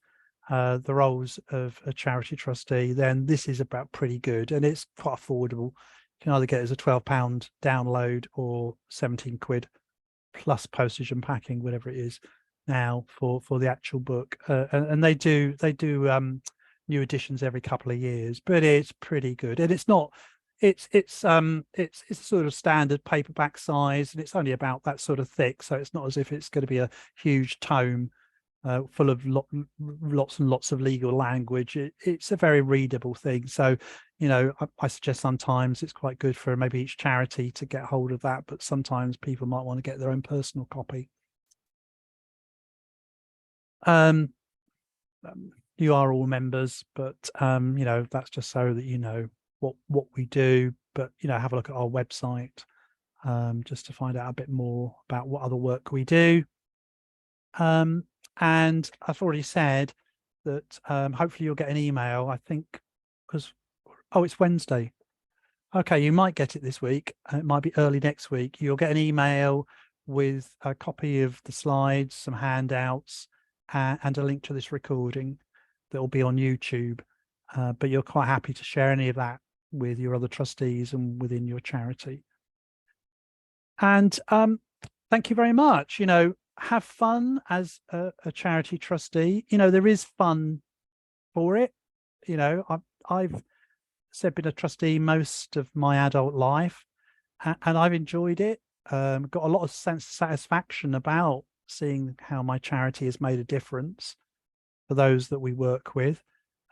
the roles of a charity trustee, then this is about pretty good, and it's quite affordable. You can either get it as a £12 download or 17 quid plus postage and packing, whatever it is now for the actual book. And they do new editions every couple of years, but it's pretty good, and it's not. It's sort of standard paperback size, and it's only about that sort of thick, so it's not as if it's going to be a huge tome full of lots and lots of legal language. It's a very readable thing. So, you know, I suggest sometimes it's quite good for maybe each charity to get hold of that, but sometimes people might want to get their own personal copy. You are all members, but you know, that's just so that you know what we do. But you know, have a look at our website just to find out a bit more about what other work we do. And I've already said that hopefully you'll get an email, I think, because it's Wednesday. Okay, you might get it this week. It might be early next week. You'll get an email with a copy of the slides, some handouts, and a link to this recording that will be on YouTube. But you're quite happy to share any of that with your other trustees and within your charity. And thank you very much. You know, have fun as a charity trustee. You know, there is fun for it. You know, I've been a trustee most of my adult life, and I've enjoyed it. Got a lot of sense of satisfaction about seeing how my charity has made a difference for those that we work with,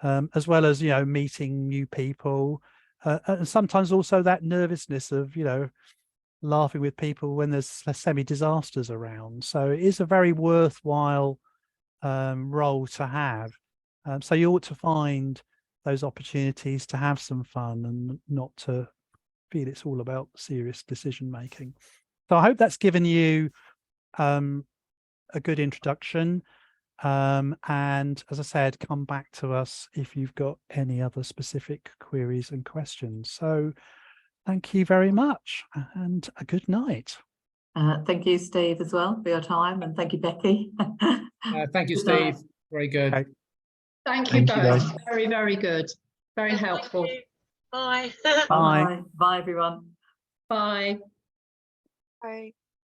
as well as, you know, meeting new people, and sometimes also that nervousness of, you know, laughing with people when there's semi-disasters around. So it is a very worthwhile role to have. So you ought to find those opportunities to have some fun and not to feel it's all about serious decision making. So I hope that's given you a good introduction. And as I said, come back to us if you've got any other specific queries and questions. So thank you very much, and a good night. Thank you, Steve, as well, for your time, and thank you, Becky. Thank you, Good night. Steve. Very good. Okay. Thank you Thank you, both. guys. Very, very good. Very Thank helpful. you. Bye. Bye. Bye, everyone. Bye. Bye.